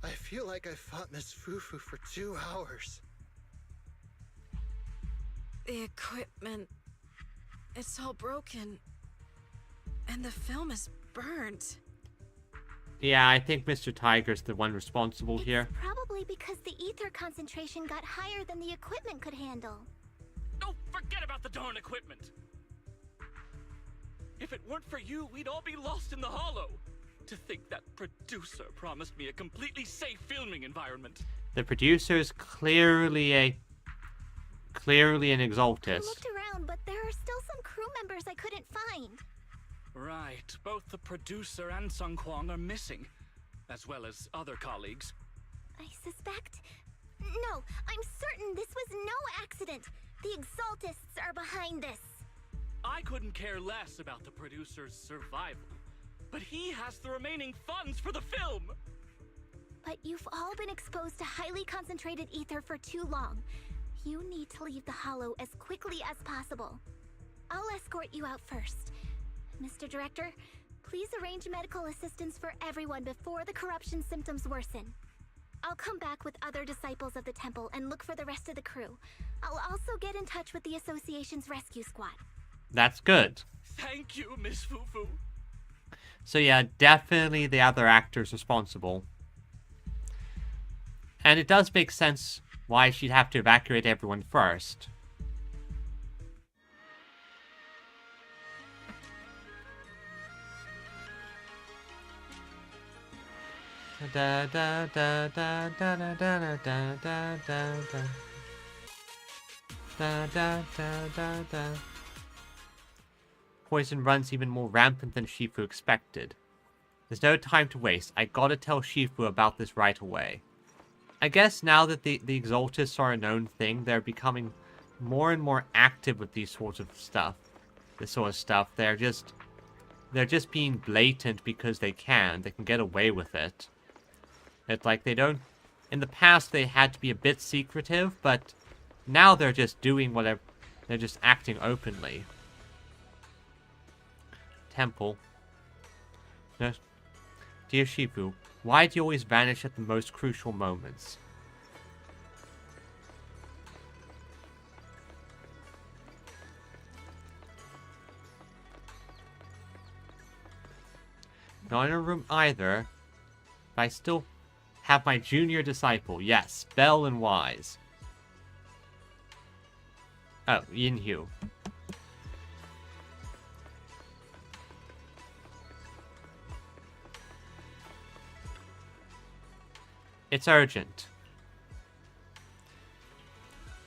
I feel like I fought Miss Fufu for 2 hours. The equipment... It's all broken. And the film is burnt. Yeah, I think Mr. Tiger's the one responsible here. Probably because the ether concentration got higher than the equipment could handle. Oh, forget about the darn equipment! If it weren't for you, we'd all be lost in the hollow. To think that producer promised me a completely safe filming environment. The producer's clearly an Exaltus. I looked around, but there are still some crew members I couldn't find. Right, both the producer and Sung Kwang are missing, as well as other colleagues. I suspect... No, I'm certain this was no accident. The Exaltists are behind this. I couldn't care less about the producer's survival, but he has the remaining funds for the film! But you've all been exposed to highly concentrated ether for too long. You need to leave the hollow as quickly as possible. I'll escort you out first. Mr. Director, please arrange medical assistance for everyone before the corruption symptoms worsen. I'll come back with other disciples of the temple and look for the rest of the crew. I'll also get in touch with the association's rescue squad. That's good. Thank you, Miss Fufu. So yeah, definitely the other actor's responsible. And it does make sense why she'd have to evacuate everyone first. Da da da da da da da da da da da da da da da. Poison runs even more rampant than Shifu expected. There's no time to waste. I gotta tell Shifu about this right away. I guess now that the Exaltists are a known thing, they're becoming more and more active with these sorts of stuff. This sort of stuff. They're just being blatant because they can. They can get away with it. It's like they don't... In the past, they had to be a bit secretive, but now they're just doing whatever... They're just acting openly. Temple. No. Dear Shifu, why do you always vanish at the most crucial moments? Not in a room either, but I still have my junior disciple. Yes, Bell and Wise. Oh, Yinhu. It's urgent.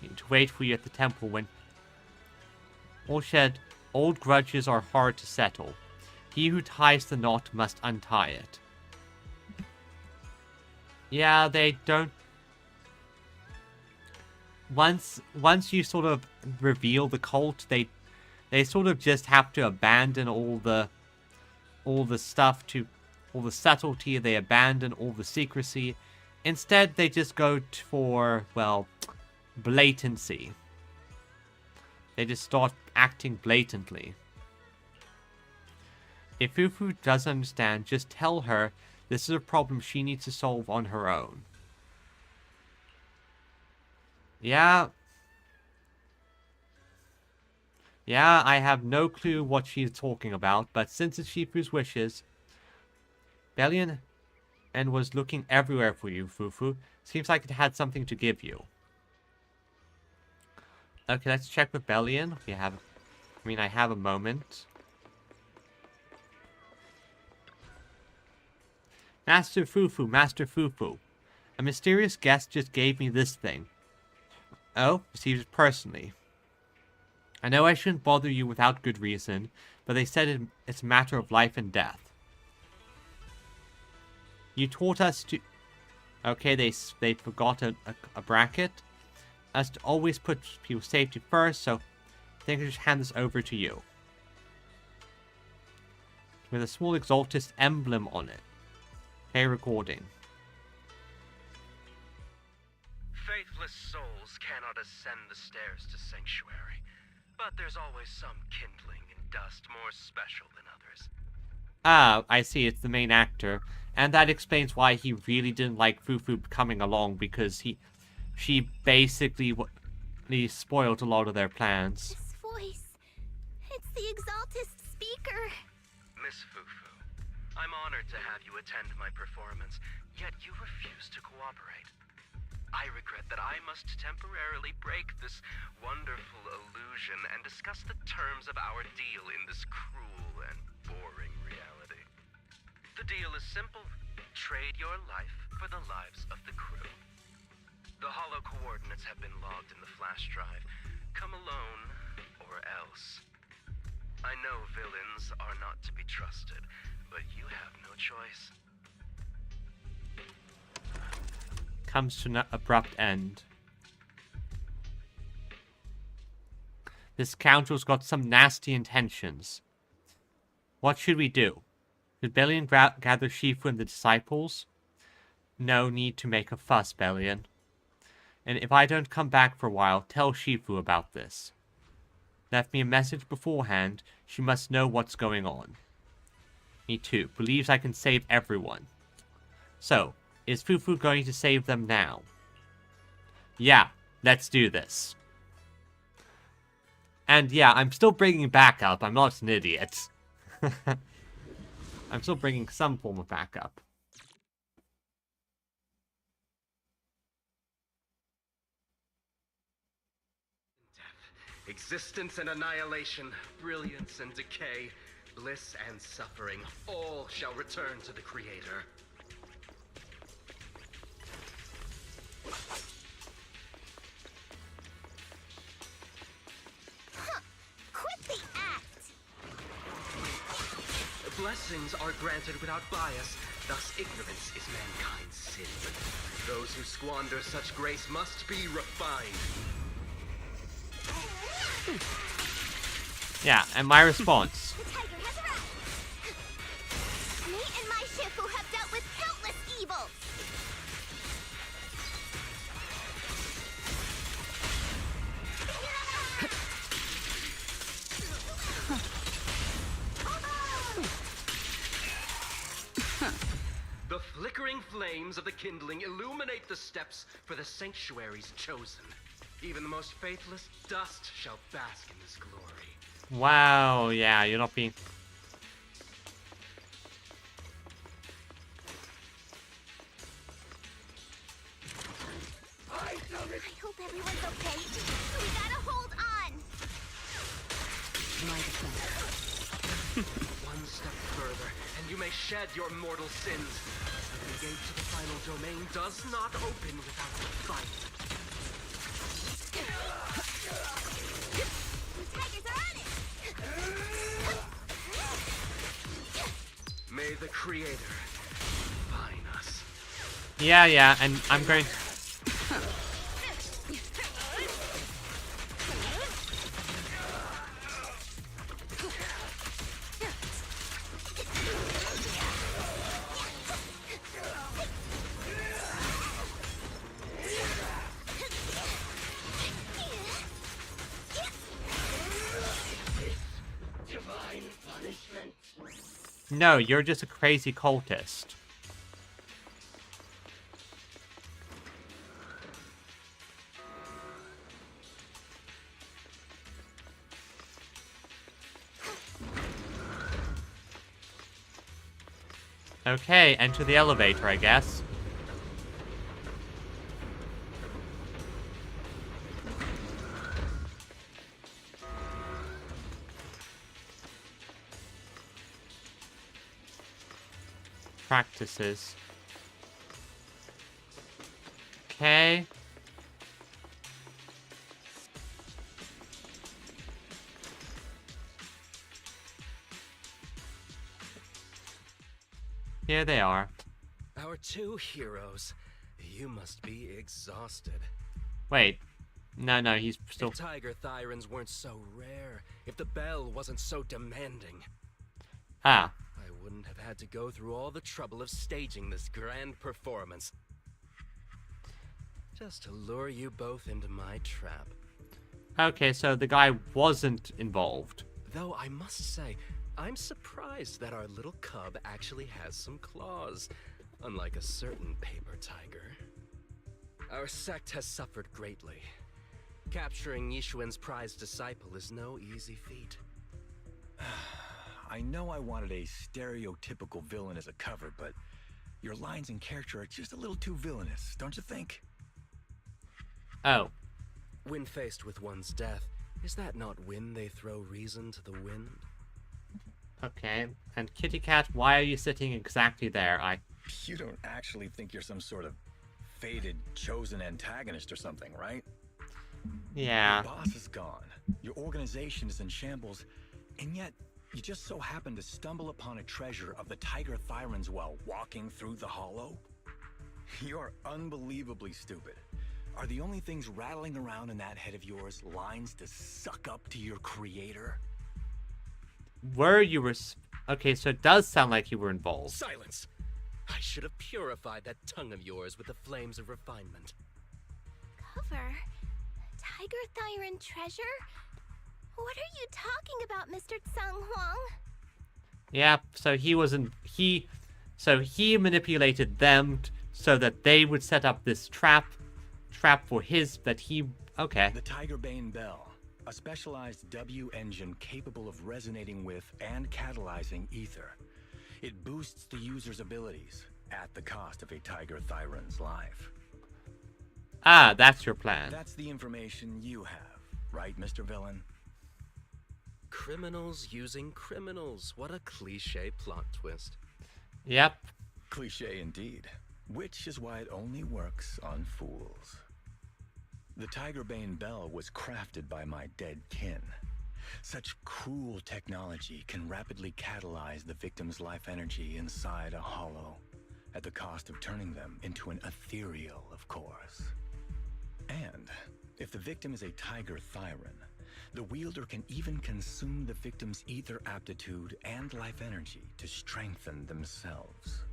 I need to wait for you at the temple when... Old grudges are hard to settle. He who ties the knot must untie it. Yeah, they don't... Once you sort of reveal the cult, they sort of just have to abandon all the stuff to... All the subtlety, they abandon all the secrecy, Instead, they just go for, well, blatancy. They just start acting blatantly. If Fufu doesn't understand, just tell her this is a problem she needs to solve on her own. Yeah. Yeah, I have no clue what she's talking about, but since it's Shifu's wishes, Bellion and was looking everywhere for you, Fufu. Seems like it had something to give you. Okay, let's check with Bellion. I have a moment. Master Fufu, Master Fufu. A mysterious guest just gave me this thing. Oh, received it personally. I know I shouldn't bother you without good reason, but they said it's a matter of life and death. You taught us to... Okay, they forgot a bracket. Us to always put people's safety first, so I think I just hand this over to you. With a small Exaltist emblem on it. Okay, recording. Faithless souls cannot ascend the stairs to Sanctuary, but there's always some kindling in dust more special than others. Ah, I see, it's the main actor. And that explains why he really didn't like Fufu coming along, because she basically spoiled a lot of their plans. This voice, it's the Exaltist speaker. Miss Fufu, I'm honored to have you attend my performance, yet you refuse to cooperate. I regret that I must temporarily break this wonderful illusion and discuss the terms of our deal in this cruel and boring reality. The deal is simple. Trade your life for the lives of the crew. The hollow coordinates have been logged in the flash drive. Come alone, or else. I know villains are not to be trusted, but you have no choice. Comes to an abrupt end. This scoundrel's got some nasty intentions. What should we do? Should Bellion gather Shifu and the disciples? No need to make a fuss, Bellion. And if I don't come back for a while, tell Shifu about this. Left me a message beforehand. She must know what's going on. Me too. Believes I can save everyone. So, is Fufu going to save them now? Yeah, let's do this. And yeah, I'm still bringing backup. I'm not an idiot. I'm still bringing some form of backup. Death, existence and annihilation, brilliance and decay, bliss and suffering, all shall return to the Creator. Quit the act! Blessings are granted without bias, thus ignorance is mankind's sin. Those who squander such grace must be refined. Yeah, and my response. The tiger has arrived! Me and my Shifu have dealt with countless evils! The flickering flames of the kindling illuminate the steps for the sanctuary's chosen. Even the most faithless dust shall bask in this glory. Wow, yeah, you're not being... I hope everyone's okay. We gotta hold on! One step further, and you may shed your mortal sins. The gate to the final domain does not open without a fight. The tigers are on it! May the Creator find us. Yeah, and I'm going... No, you're just a crazy cultist. Okay, enter the elevator, I guess. Practices. Okay. Here they are. Our two heroes. You must be exhausted. Wait. No, he's still... If Tiger Thyrans weren't so rare, if the bell wasn't so demanding... Ah. I wouldn't have had to go through all the trouble of staging this grand performance. Just to lure you both into my trap. Okay, so the guy wasn't involved. Though I must say, I'm surprised that our little cub actually has some claws, unlike a certain paper tiger. Our sect has suffered greatly. Capturing Yishuan's prized disciple is no easy feat. I know I wanted a stereotypical villain as a cover, but your lines and character are just a little too villainous, don't you think? Oh. When faced with one's death, is that not when they throw reason to the wind? Okay. And Kitty Cat, why are you sitting exactly there? You don't actually think you're some sort of fated, chosen antagonist or something, right? Yeah. Your boss is gone. Your organization is in shambles, and yet you just so happen to stumble upon a treasure of the Tiger Thyrans while walking through the hollow? You're unbelievably stupid. Are the only things rattling around in that head of yours lines to suck up to your creator? Okay, so it does sound like you were involved. Silence! I should have purified that tongue of yours with the flames of refinement. Cover? Tiger Thyran treasure? What are you talking about, Mr. Tsang Huang? Yeah, so he manipulated them so that they would set up this trap for okay. The Tiger Bane Bell, a specialized W engine capable of resonating with and catalyzing ether. It boosts the user's abilities at the cost of a Tiger Thyran's life. Ah, that's your plan. That's the information you have, right, Mr. Villain? Criminals using criminals. What a cliche plot twist. Yep. Cliche indeed. Which is why it only works on fools. The Tiger Bane Bell was crafted by my dead kin. Such cruel technology can rapidly catalyze the victim's life energy inside a hollow, at the cost of turning them into an ethereal, of course. And if the victim is a Tiger Thyran, the wielder can even consume the victim's ether aptitude and life energy to strengthen themselves.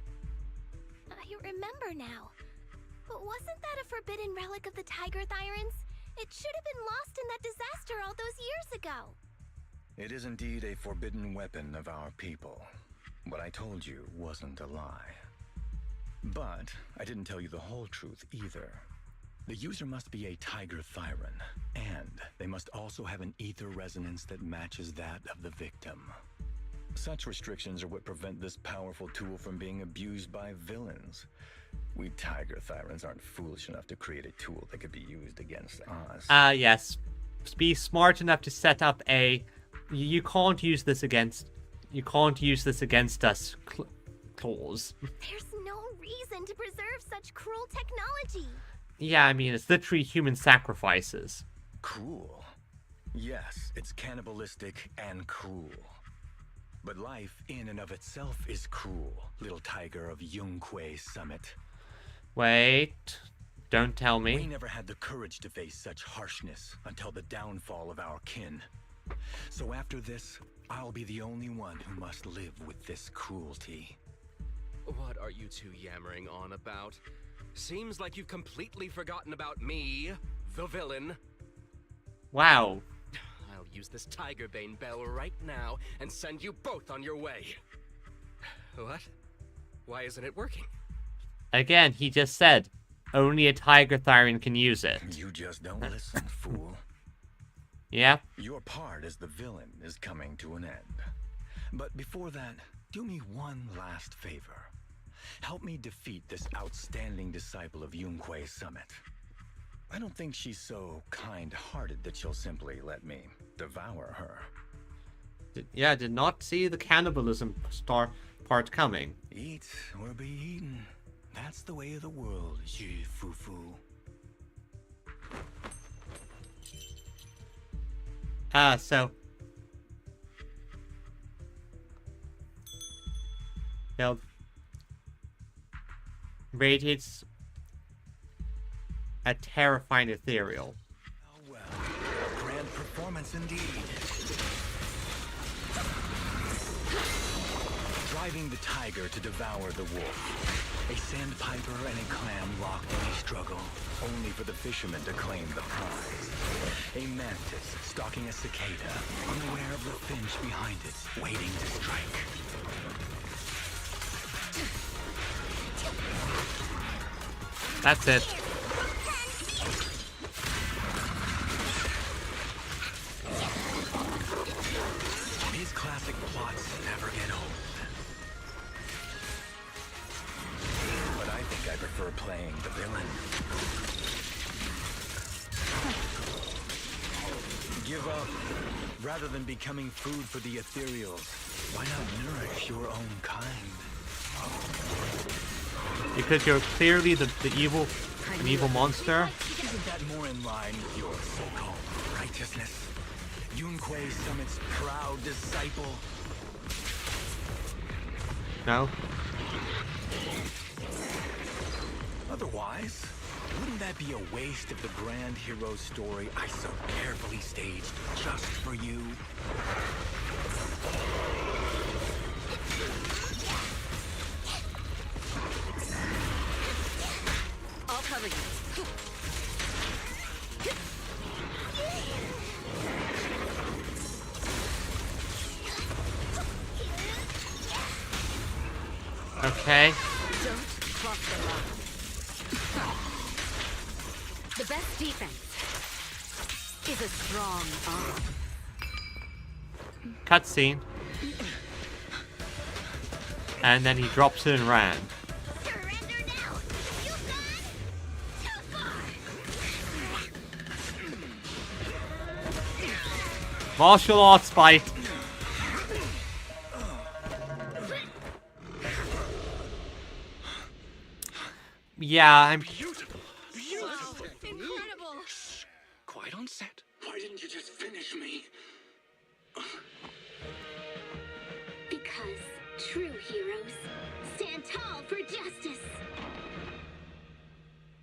I remember now. But wasn't that a forbidden relic of the Tiger Thyrans? It should have been lost in that disaster all those years ago. It is indeed a forbidden weapon of our people. What I told you wasn't a lie. But I didn't tell you the whole truth either. The user must be a Tiger Thyran, and they must also have an ether resonance that matches that of the victim. Such restrictions are what prevent this powerful tool from being abused by villains. We Tiger Thyrans aren't foolish enough to create a tool that could be used against us. Yes. Be smart enough to set up a... You can't use this against us clause. There's no reason to preserve such cruel technology. Yeah, I mean, it's literally human sacrifices. Cruel? Yes, it's cannibalistic and cruel. But life in and of itself is cruel, little tiger of Yunque Summit. Wait, don't tell me. We never had the courage to face such harshness until the downfall of our kin. So after this, I'll be the only one who must live with this cruelty. What are you two yammering on about? Seems like you've completely forgotten about me, the villain. Wow. I'll use this Tiger Bane Bell right now and send you both on your way. What? Why isn't it working? Again, he just said, only a Tiger Thyran can use it. You just don't listen, fool. Yeah? Your part as the villain is coming to an end. But before that, do me one last favor. Help me defeat this outstanding disciple of Yunque's summit. I don't think she's so kind-hearted that she'll simply let me devour her. Yeah, did not see the cannibalism part coming. Eat or be eaten. That's the way of the world, Xu Fufu. So... Well... Radiates... a terrifying ethereal. Oh well, a grand performance indeed. Driving the tiger to devour the wolf. A sandpiper and a clam locked in a struggle, only for the fisherman to claim the prize. A mantis stalking a cicada, unaware of the finch behind it, waiting to strike. That's it. These classic plots never get old. But I think I prefer playing the villain. Give up. Rather than becoming food for the ethereals, why not nourish your own kind? Because you're clearly the evil monster. Isn't that more in line with your so-called righteousness? Yunque Summit's proud disciple. No? Otherwise, wouldn't that be a waste of the grand hero story I so carefully staged just for you? I'll cover you. Okay. Don't cross the line. The best defense is a strong arm. Cutscene. And then he drops it and ran. Surrender now! You've gone too far! Martial arts fight. Yeah, I'm... Beautiful. Beautiful. Incredible. Quite on set. Why didn't you just finish me? Because true heroes stand tall for justice.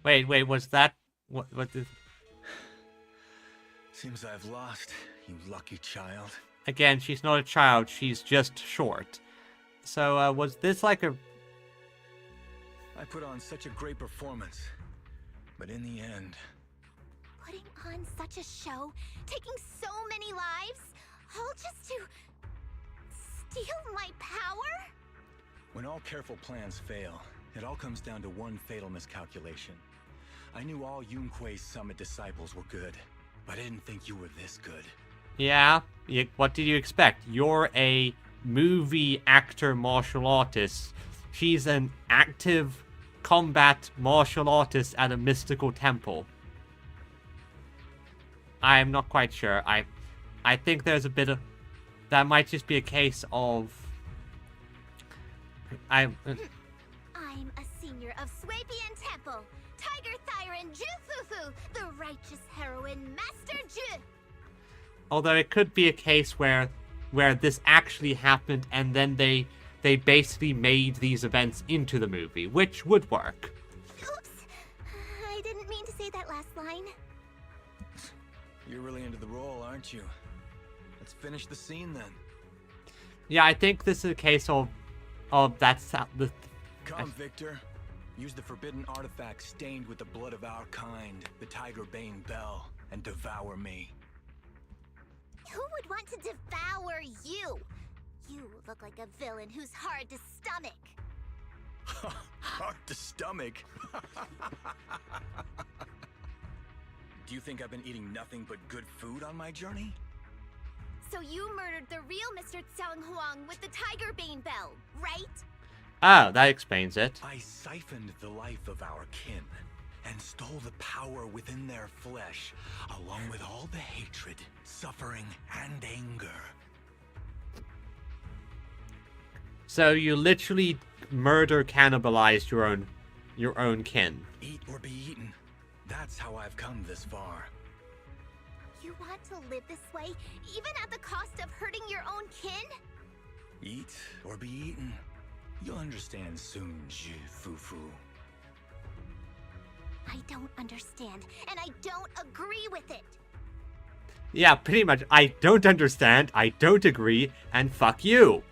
Wait, was that... What did... Seems I've lost, you lucky child. Again, she's not a child, she's just short. So, was this like a... I put on such a great performance, but in the end... Putting on such a show, taking so many lives, all just to steal my power? When all careful plans fail, it all comes down to one fatal miscalculation. I knew all Yunque's summit disciples were good, but I didn't think you were this good. Yeah, what did you expect? You're a movie actor martial artist. She's an active combat martial artist at a mystical temple. I'm not quite sure. I think there's a bit of... That might just be a case of... I'm a senior of Swapian Temple, Tiger Thyran Jufufu, the righteous heroine Master Ju. Although it could be a case where this actually happened and then they basically made these events into the movie, which would work. Oops. I didn't mean to say that last line. You're really into the role, aren't you? Let's finish the scene then. Yeah, I think this is a case of that's the... Come, Victor. Use the forbidden artifact stained with the blood of our kind, the Tiger Bane Bell, and devour me. Who would want to devour you? You look like a villain who's hard to stomach. Hard to stomach. Do you think I've been eating nothing but good food on my journey? So you murdered the real Mr. Tsang Huang with the Tiger Bane bell, right? Ah, that explains it. I siphoned the life of our kin and stole the power within their flesh, along with all the hatred, suffering, and anger. So you literally cannibalized your own kin. Eat or be eaten. That's how I've come this far. You want to live this way, even at the cost of hurting your own kin? Eat or be eaten. You'll understand soon, Fufu. I don't understand, and I don't agree with it. Yeah, pretty much. I don't understand, I don't agree, and fuck you.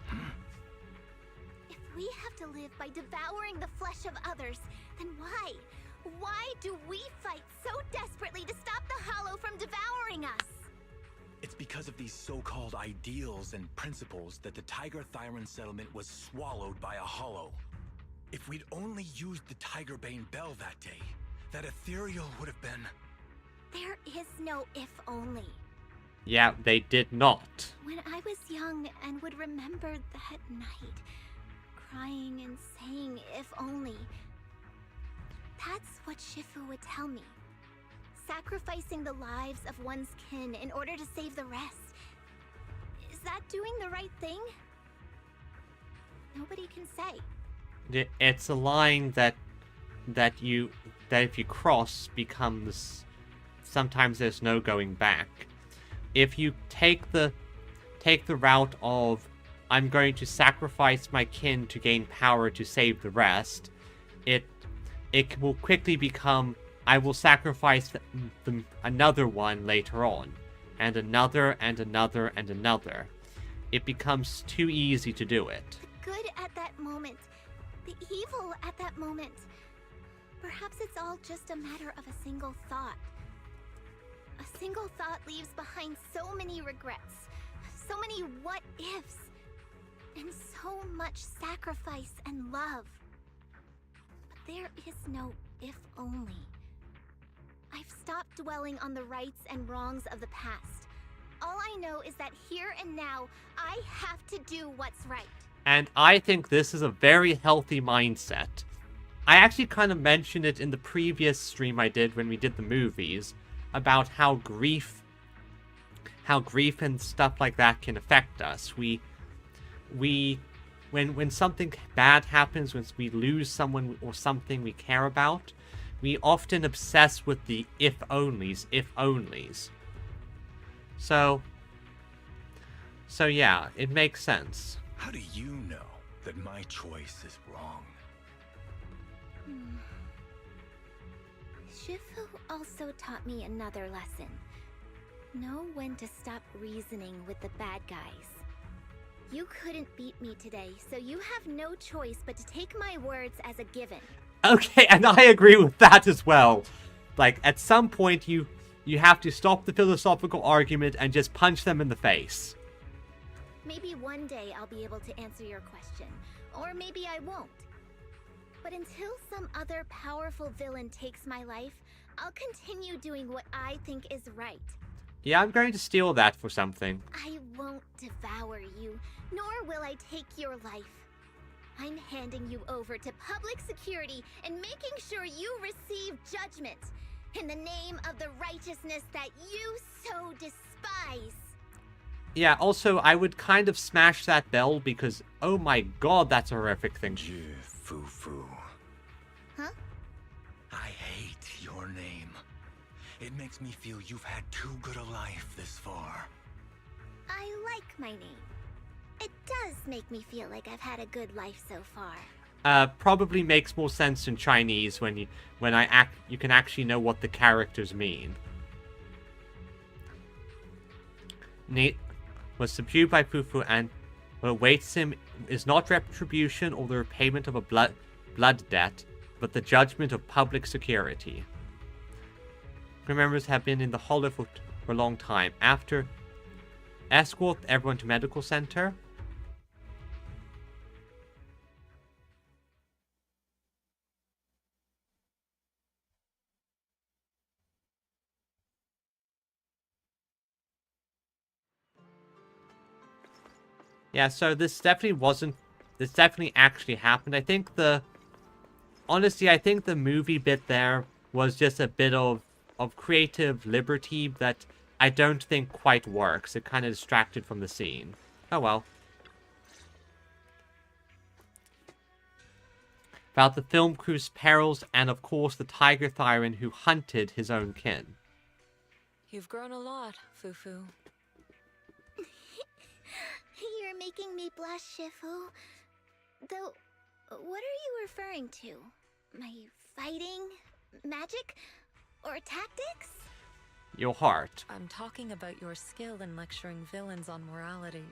If we have to live by devouring the flesh of others, then why? Why do we fight so desperately to stop the Hollow from devouring us? It's because of these so-called ideals and principles that the Tiger Thyron settlement was swallowed by a Hollow. If we'd only used the Tiger Bane bell that day, that ethereal would have been... There is no if only. Yeah, they did not. When I was young and would remember that night, crying and saying if only, that's what Shifu would tell me. Sacrificing the lives of one's kin in order to save the rest. Is that doing the right thing? Nobody can say. It's a line that if you cross becomes, sometimes there's no going back. If you take the route of I'm going to sacrifice my kin to gain power to save the rest, it will quickly become I will sacrifice another one later on, and another and another and another. It becomes too easy to do it. The good at that moment, the evil at that moment. Perhaps it's all just a matter of a single thought. A single thought leaves behind so many regrets, so many what-ifs, and so much sacrifice and love. But there is no if only. I've stopped dwelling on the rights and wrongs of the past. All I know is that here and now, I have to do what's right. And I think this is a very healthy mindset. I actually kind of mentioned it in the previous stream I did when we did the movies, about how grief and stuff like that can affect us. When something bad happens, when we lose someone or something we care about, we often obsess with the if-onlys. So yeah, it makes sense. How do you know that my choice is wrong? Shifu also taught me another lesson. Know when to stop reasoning with the bad guys. You couldn't beat me today, so you have no choice but to take my words as a given. Okay, and I agree with that as well. Like, at some point, you have to stop the philosophical argument and just punch them in the face. Maybe one day I'll be able to answer your question, or maybe I won't. But until some other powerful villain takes my life, I'll continue doing what I think is right. Yeah, I'm going to steal that for something. I won't devour you, nor will I take your life. I'm handing you over to public security and making sure you receive judgment in the name of the righteousness that you so despise. Yeah, also, I would kind of smash that bell because, oh my god, that's a horrific thing. Fufu. Huh? I hate your name. It makes me feel you've had too good a life this far. I like my name. It does make me feel like I've had a good life so far. Probably makes more sense in Chinese when you can actually know what the characters mean. Nate was subdued by Fufu, and what awaits him is not retribution or the repayment of a blood debt, but the judgment of public security. Crew members have been in the Hollow for a long time. After escort everyone to medical center. Yeah, so this definitely wasn't... This definitely actually happened. I think the... Honestly, I think the movie bit there was just a bit of creative liberty that I don't think quite works. It kind of distracted from the scene. Oh well. About the film crew's perils and, of course, the tiger Thyron who hunted his own kin. You've grown a lot, Fufu. You're making me blush, Shifu. Though, what are you referring to? My fighting, magic, or tactics? Your heart. I'm talking about your skill in lecturing villains on morality.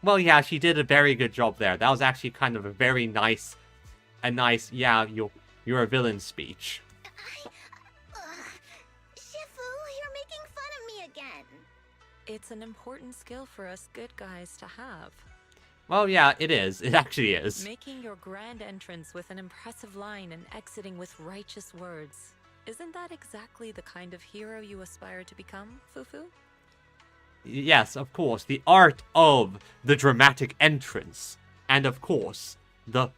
Well, yeah, she did a very good job there. That was actually kind of a very nice... yeah, you're a villain speech. Shifu, you're making fun of me again. It's an important skill for us good guys to have. Well, yeah, it is. It actually is. Making your grand entrance with an impressive line and exiting with righteous words. Isn't that exactly the kind of hero you aspire to become, Fufu? Yes, of course. The art of the dramatic entrance. And, of course, the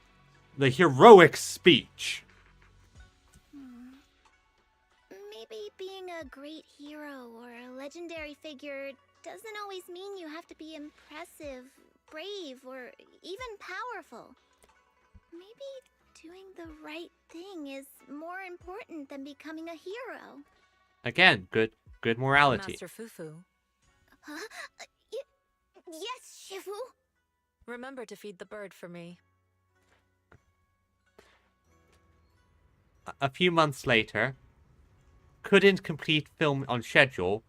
heroic speech. Maybe being a great hero or a legendary figure doesn't always mean you have to be impressive, brave, or even powerful. Maybe doing the right thing is more important than becoming a hero. Again, good morality. Master Fufu. Huh? Yes, Shifu. Remember to feed the bird for me. A few months later, couldn't complete film on schedule.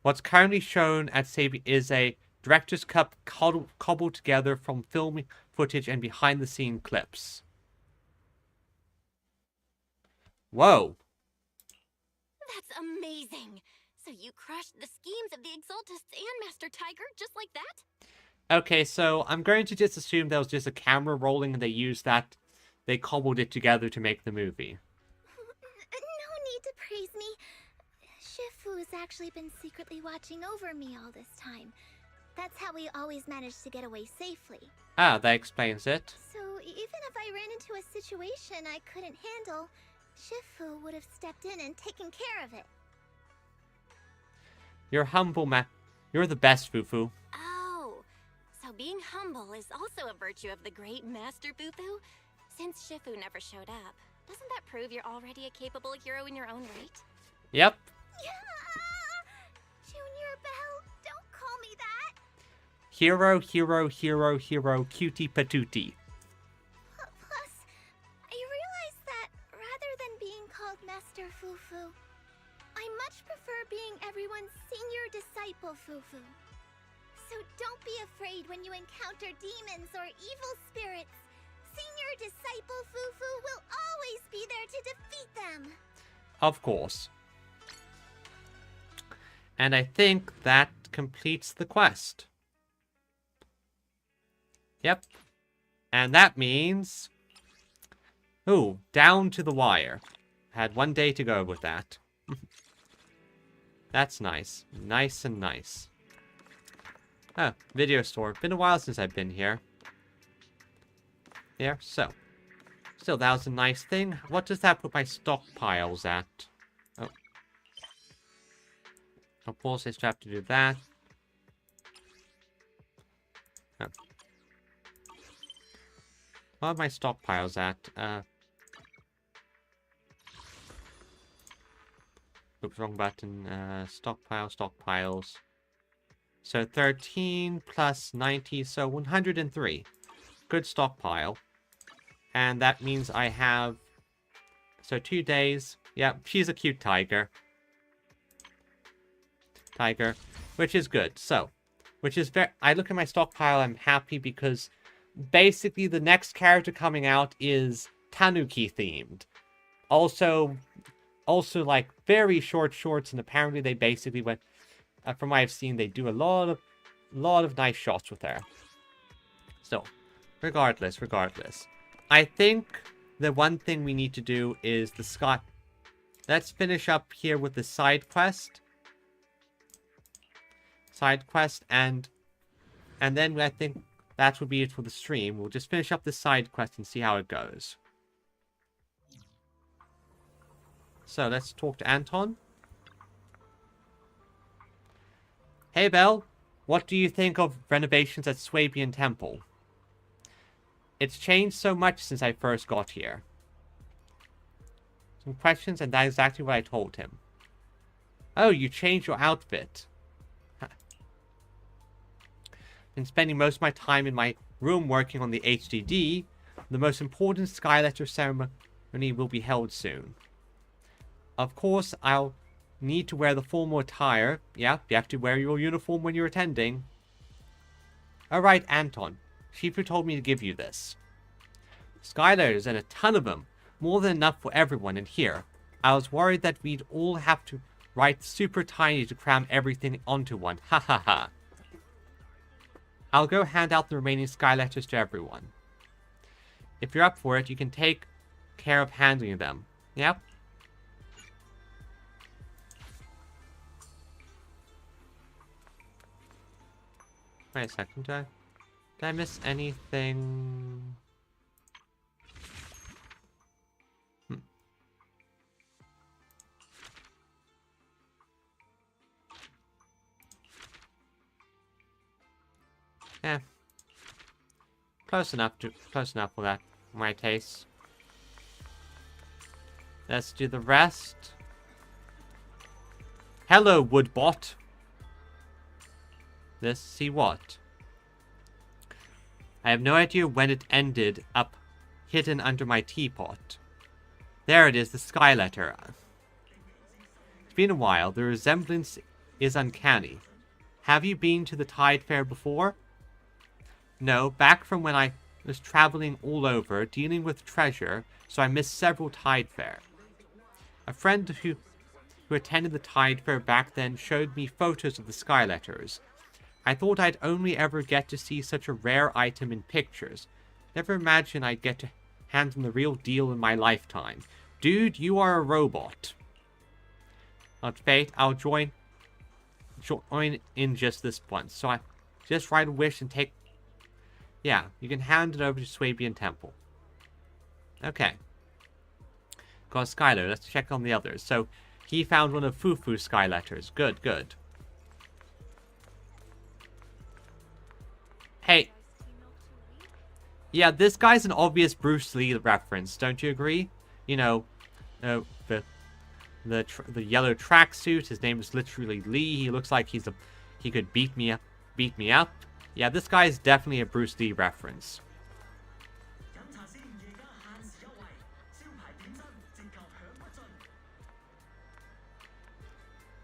What's currently shown at Sabi is a director's cut cobbled together from film footage and behind-the-scene clips. Whoa. That's amazing. So you crushed the schemes of the Exaltists and Master Tiger just like that? Okay, so I'm going to just assume there was just a camera rolling and they used that. They cobbled it together to make the movie. No need to praise me. Shifu's actually been secretly watching over me all this time. That's how we always managed to get away safely. Ah, that explains it. So even if I ran into a situation I couldn't handle, Shifu would have stepped in and taken care of it. You're humble, You're the best, Fufu. Oh, so being humble is also a virtue of the great Master Fufu? Since Shifu never showed up, doesn't that prove you're already a capable hero in your own right? Yep. Junior Belle, don't call me that. Hero, hero, hero, hero, cutie patootie. Plus, I realized that rather than being called Master Fufu, I much prefer being everyone's senior disciple Fufu. So don't be afraid when you encounter demons or evil spirits. Senior disciple Fufu will always be there to defeat them. Of course. And I think that completes the quest. Yep. And that means... Ooh, down to the wire. Had one day to go with that. That's nice. Nice and nice. Oh, video store. Been a while since I've been here. There, so. Still, that was a nice thing. What does that put my stockpiles at? Oh. Of course, I still have to do that. Oh. What are my stockpiles at? Oops, wrong button. Stockpiles. So 13 plus 90, so 103. Good stockpile. And that means I have... So 2 days. Yeah, she's a cute tiger. Which is good. So, which is very... I look at my stockpile, I'm happy because basically the next character coming out is Tanuki themed. Also like very short shorts, and apparently they basically went... from what I've seen, they do a lot of nice shots with her. So, regardless. I think the one thing we need to do is the Scott. Let's finish up here with the side quest. And And then I think that would be it for the stream. We'll just finish up this side quest and see how it goes. So let's talk to Anton. Hey Belle, what do you think of renovations at Swabian Temple? It's changed so much since I first got here. Some questions, and that's exactly what I told him. Oh, you changed your outfit. Been spending most of my time in my room working on the HDD. The most important Skyletter ceremony will be held soon. Of course, I'll need to wear the formal attire. Yeah, you have to wear your uniform when you're attending. Alright, Anton. Shifu told me to give you this. Skyletters and a ton of them. More than enough for everyone in here. I was worried that we'd all have to write super tiny to cram everything onto one. Ha ha ha. I'll go hand out the remaining Skyletters to everyone. If you're up for it, you can take care of handling them. Yep. Wait a second, did I miss anything? Yeah. Close enough for that, for my taste. Let's do the rest. Hello, Woodbot. Let's see what. I have no idea when it ended up hidden under my teapot. There it is, the Skyletter. It's been a while. The resemblance is uncanny. Have you been to the Tide Fair before? No, back from when I was traveling all over, dealing with treasure, so I missed several Tide Fair. A friend who attended the Tide Fair back then showed me photos of the Skyletters. I thought I'd only ever get to see such a rare item in pictures. Never imagined I'd get to hand them the real deal in my lifetime. Dude, you are a robot. Not fate, I'll join in just this once. So I just write a wish and take... Yeah, you can hand it over to Swabian Temple. Okay. Got a Skyletter. Let's check on the others. So, he found one of Fufu's Skyletters. Good, good. Hey. Yeah, this guy's an obvious Bruce Lee reference. Don't you agree? You know, the yellow tracksuit. His name is literally Lee. He looks like he could beat me up. Yeah, this guy is definitely a Bruce Lee reference.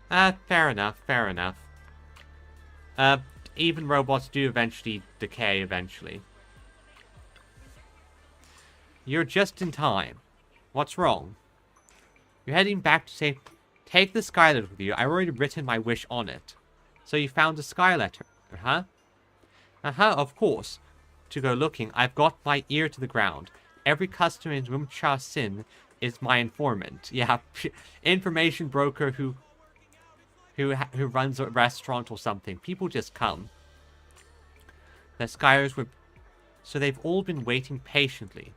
Fair enough, fair enough. Even robots do eventually decay eventually. You're just in time. What's wrong? You're heading back to say, take the Skyletter with you. I've already written my wish on it. So you found a Skyletter, huh? Uh-huh, of course. To go looking, I've got my ear to the ground. Every customer in Rumcha Sin is my informant. Yeah, information broker who runs a restaurant or something. People just come. The Skyletters were... So they've all been waiting patiently.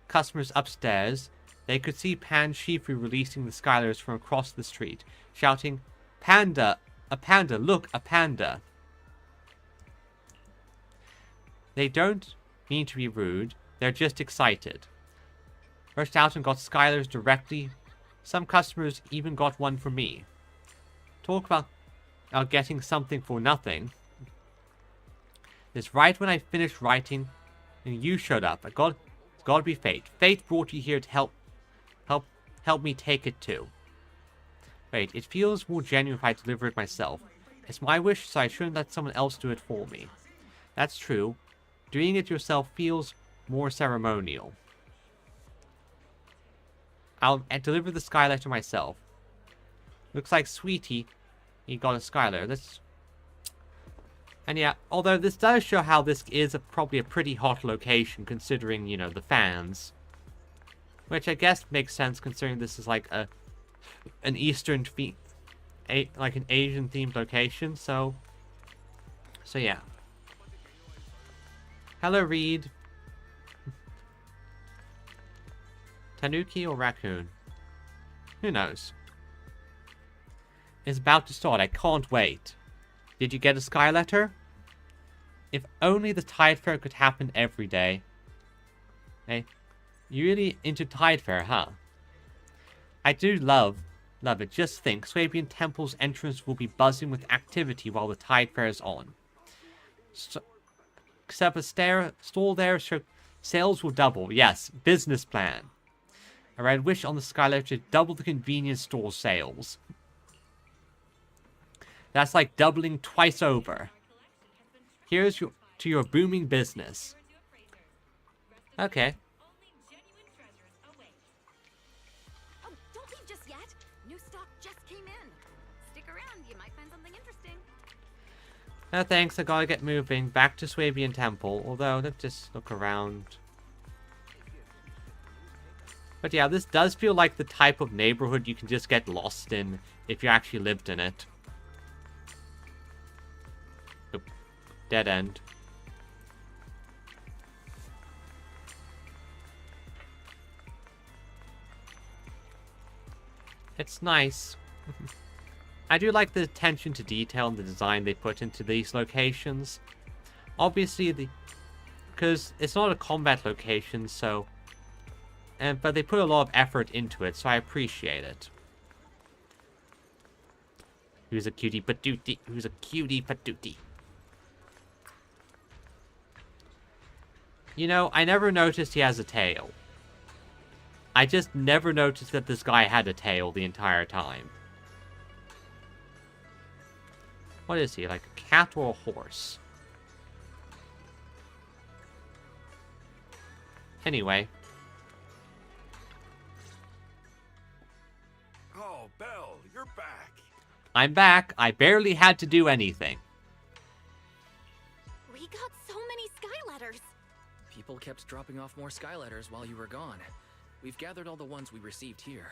Customers upstairs, they could see Pan Shifu releasing the Skyletters from across the street, shouting, "Panda! A panda! Look, a panda!" They don't mean to be rude, they're just excited. Rushed out and got Skyletters directly. Some customers even got one for me. Talk about getting something for nothing. It's right when I finished writing and you showed up. It's gotta be fate. Fate brought you here to help me take it too. Wait, it feels more genuine if I deliver it myself. It's my wish, so I shouldn't let someone else do it for me. That's true. Doing it yourself feels more ceremonial. I'll deliver the Skyletter myself. Looks like Sweetie, he got a Skyletter. And yeah, although this does show how this is probably a pretty hot location, considering, you know, the fans. Which I guess makes sense, considering this is like an Eastern like an Asian themed location. So yeah. Hello, Reed. Tanuki or raccoon? Who knows? It's about to start. I can't wait. Did you get a sky letter? If only the Tide Fair could happen every day. Hey, you really into Tide Fair, huh? I do love it. Just think, Swabian Temple's entrance will be buzzing with activity while the Tide Fair is on. Except a stall there, so sales will double. Yes, business plan. A red wish on the skylight to double the convenience store sales. That's like doubling twice over. Here's to your booming business. Okay. Oh, don't leave just yet. New stock just came in. Stick around, you might find something interesting. No thanks, I gotta get moving. Back to Swabian Temple. Although, let's just look around. But yeah, this does feel like the type of neighborhood you can just get lost in if you actually lived in it. Oop. Dead end. It's nice. I do like the attention to detail and the design they put into these locations. Obviously, because it's not a combat location, so... but they put a lot of effort into it, so I appreciate it. Who's a cutie patootie? Who's a cutie patootie? You know, I never noticed he has a tail. I just never noticed that this guy had a tail the entire time. What is he, like a cat or a horse? Anyway. Oh, Belle, you're back. I'm back. I barely had to do anything. We got so many sky letters. People kept dropping off more sky letters while you were gone. We've gathered all the ones we received here.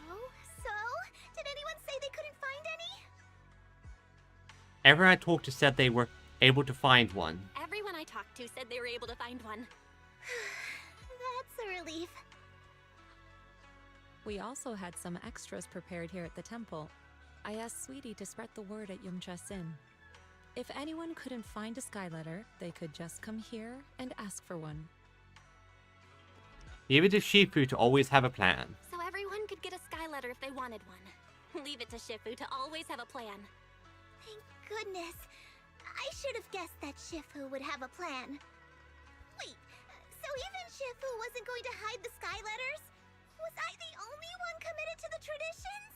So? Did anyone say they couldn't find any? Everyone I talked to said they were able to find one. Everyone I talked to said they were able to find one. That's a relief. We also had some extras prepared here at the temple. I asked Sweetie to spread the word at Yumcha Sin. If anyone couldn't find a sky letter, they could just come here and ask for one. Leave it to Shifu to always have a plan. So everyone could get a sky letter if they wanted one. Leave it to Shifu to always have a plan. Thank goodness. I should have guessed that Shifu would have a plan. Wait, so even Shifu wasn't going to hide the sky letters? Was I the only one committed to the traditions?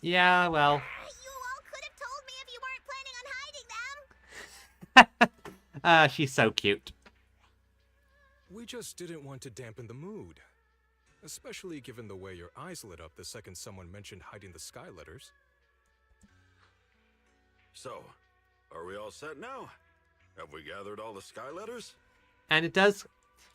Yeah, well. You all could have told me if you weren't planning on hiding them. She's so cute. We just didn't want to dampen the mood. Especially given the way your eyes lit up the second someone mentioned hiding the sky letters. So, are we all set now? Have we gathered all the sky letters? And it does...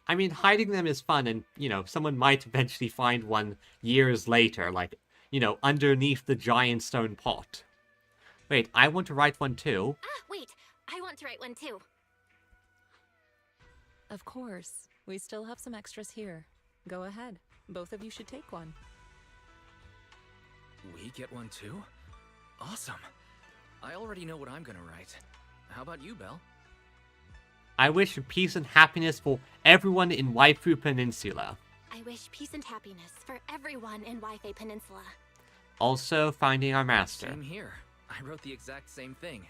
I mean, hiding them is fun, and, you know, someone might eventually find one years later, like, you know, underneath the giant stone pot. Wait, I want to write one too. Ah, wait. I want to write one too. Of course. We still have some extras here. Go ahead. Both of you should take one. We get one too? Awesome. I already know what I'm gonna write. How about you, Belle? I wish for peace and happiness for everyone in Waifu Peninsula. I wish peace and happiness for everyone in Waifei Peninsula. Also, finding our master. Same here. I wrote the exact same thing.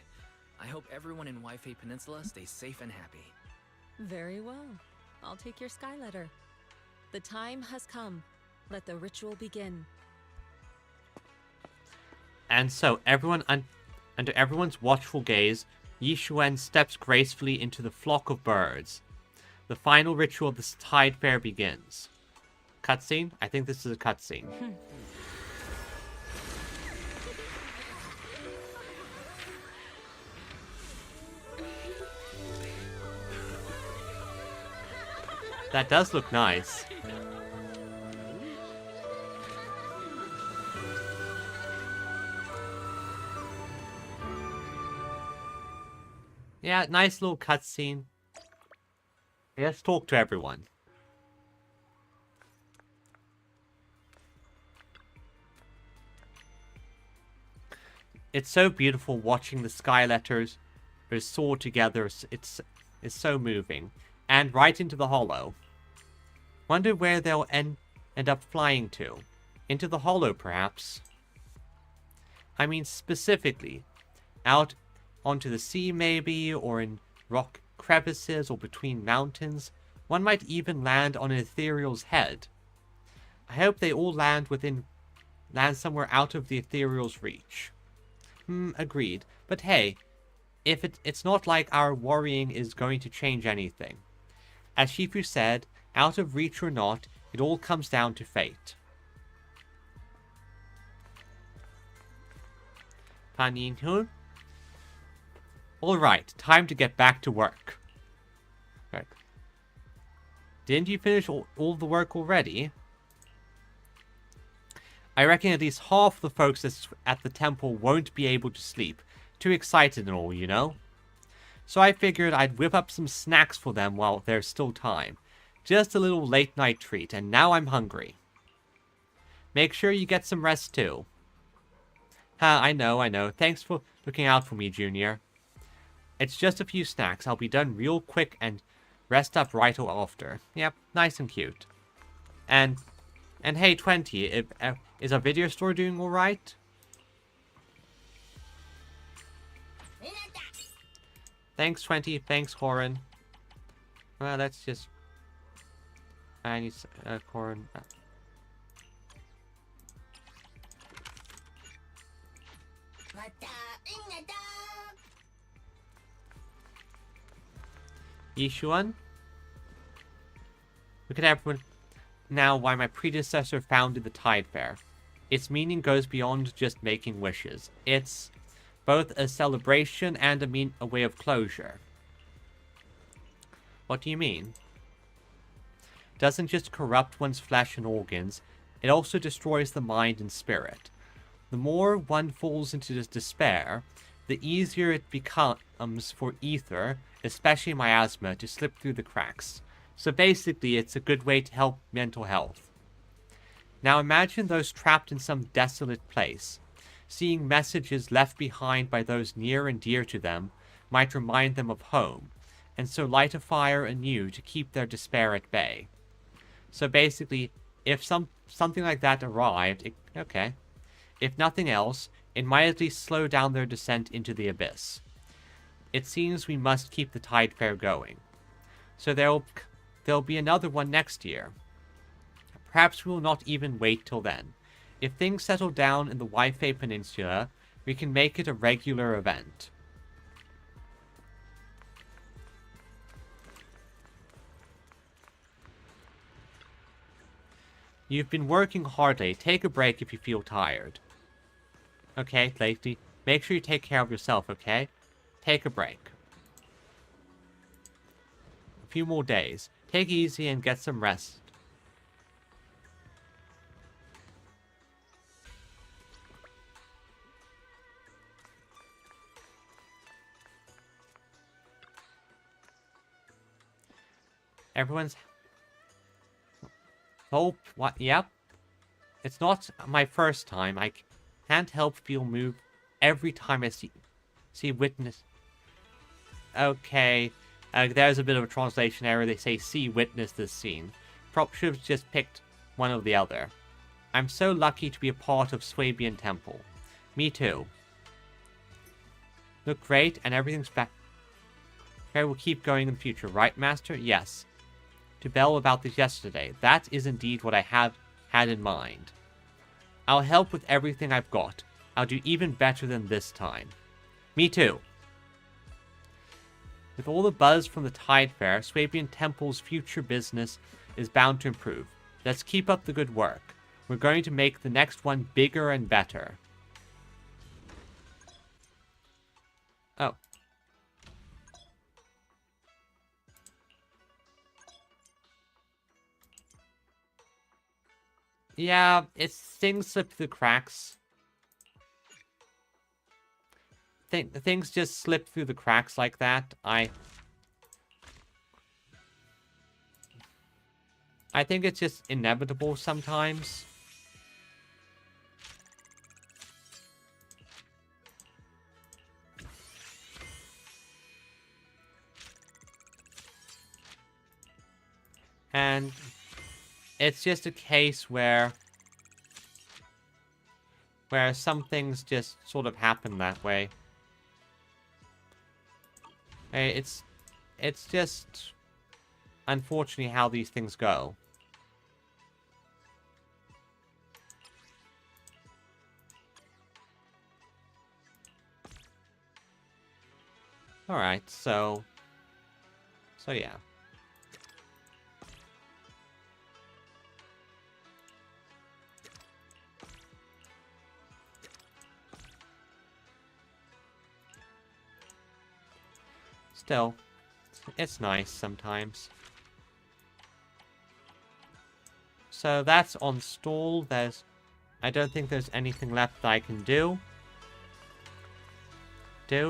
I hope everyone in Waifei Peninsula stays safe and happy. Very well. I'll take your sky letter. The time has come. Let the ritual begin. And so, everyone under everyone's watchful gaze, Yixuan steps gracefully into the flock of birds. The final ritual of this Tide Fair begins. Cutscene? I think this is a cutscene. That does look nice. Yeah, nice little cutscene. Let's talk to everyone. It's so beautiful watching the sky letters soar together. It's so moving. And right into the hollow. Wonder where they'll end up flying to. Into the hollow, perhaps. I mean, specifically. Out onto the sea, maybe, or in rock crevices, or between mountains. One might even land on an ethereal's head. I hope they all land somewhere out of the ethereal's reach. Agreed. But hey, if it's not like our worrying is going to change anything. As Shifu said, out of reach or not, it all comes down to fate. Paninhun? Alright, time to get back to work. Right. Didn't you finish all the work already? I reckon at least half the folks at the temple won't be able to sleep. Too excited and all, you know? So I figured I'd whip up some snacks for them while there's still time. Just a little late night treat, and now I'm hungry. Make sure you get some rest too. I know. Thanks for looking out for me, Junior. It's just a few snacks. I'll be done real quick and rest up right after. Yep, nice and cute. And hey, 20, is our video store doing alright? Thanks, 20. Thanks, Horan. Well, let's just... I need... Horan... Yishuan? Look at everyone now why my predecessor founded the Tide Fair. Its meaning goes beyond just making wishes. It's both a celebration and a way of closure. What do you mean? Doesn't just corrupt one's flesh and organs, it also destroys the mind and spirit. The more one falls into this despair, the easier it becomes for ether, especially miasma, to slip through the cracks. So basically, it's a good way to help mental health. Now imagine those trapped in some desolate place. Seeing messages left behind by those near and dear to them might remind them of home, and so light a fire anew to keep their despair at bay. So basically, if something like that arrived, okay. If nothing else, it might at least slow down their descent into the abyss. It seems we must keep the Tide Fair going. So there'll be another one next year. Perhaps we will not even wait till then. If things settle down in the Waifei Peninsula, we can make it a regular event. You've been working hardly. Take a break if you feel tired. Okay, Lacey. Make sure you take care of yourself, okay? Take a break. A few more days. Take it easy and get some rest. Everyone's... Hope... What? Yep. It's not my first time. I can't help feel moved every time I see witness... Okay. There's a bit of a translation error. They say see witness this scene. Probably should have just picked one or the other. I'm so lucky to be a part of Swabian Temple. Me too. Look great and everything's back. Okay, we'll keep going in the future, right, Master? Yes. To Bell about this yesterday. That is indeed what I had in mind. I'll help with everything I've got. I'll do even better than this time. Me too. With all the buzz from the Tide Fair, Swabian Temple's future business is bound to improve. Let's keep up the good work. We're going to make the next one bigger and better. Oh. Yeah, things slip through the cracks. things just slip through the cracks like that. I think it's just inevitable sometimes. And it's just a case where some things just sort of happen that way. It's just unfortunately how these things go. Alright, so yeah. Still, it's nice sometimes. So that's on stall. I don't think there's anything left that I can do.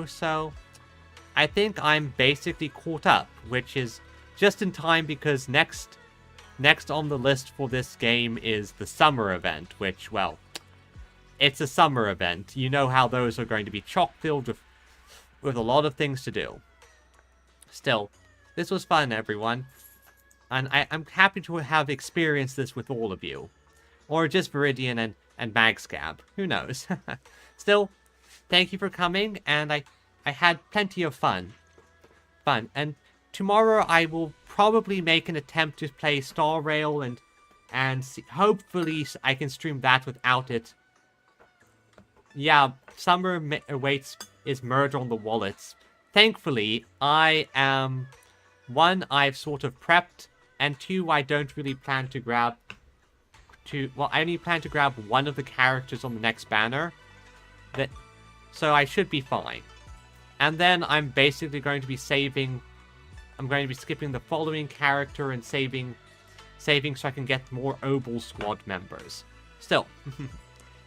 So I think I'm basically caught up, which is just in time because next on the list for this game is the summer event, which, well, it's a summer event. You know how those are going to be chock-filled with a lot of things to do. Still, this was fun, everyone. And I'm happy to have experienced this with all of you. Or just Viridian and Magscab. Who knows? Still, thank you for coming, and I had plenty of fun. And tomorrow I will probably make an attempt to play Star Rail and hopefully I can stream that without it. Yeah, Summer Awaits is Murder on the Wallets. Thankfully, I am... 1, I've sort of prepped, and 2, I don't really plan to grab... Well, I only plan to grab one of the characters on the next banner. So I should be fine. And then I'm basically going to be saving... I'm going to be skipping the following character and saving so I can get more Obel Squad members. Still,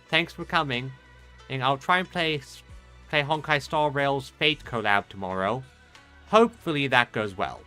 thanks for coming. And I'll try and play Honkai Star Rail's Fate collab tomorrow. Hopefully that goes well.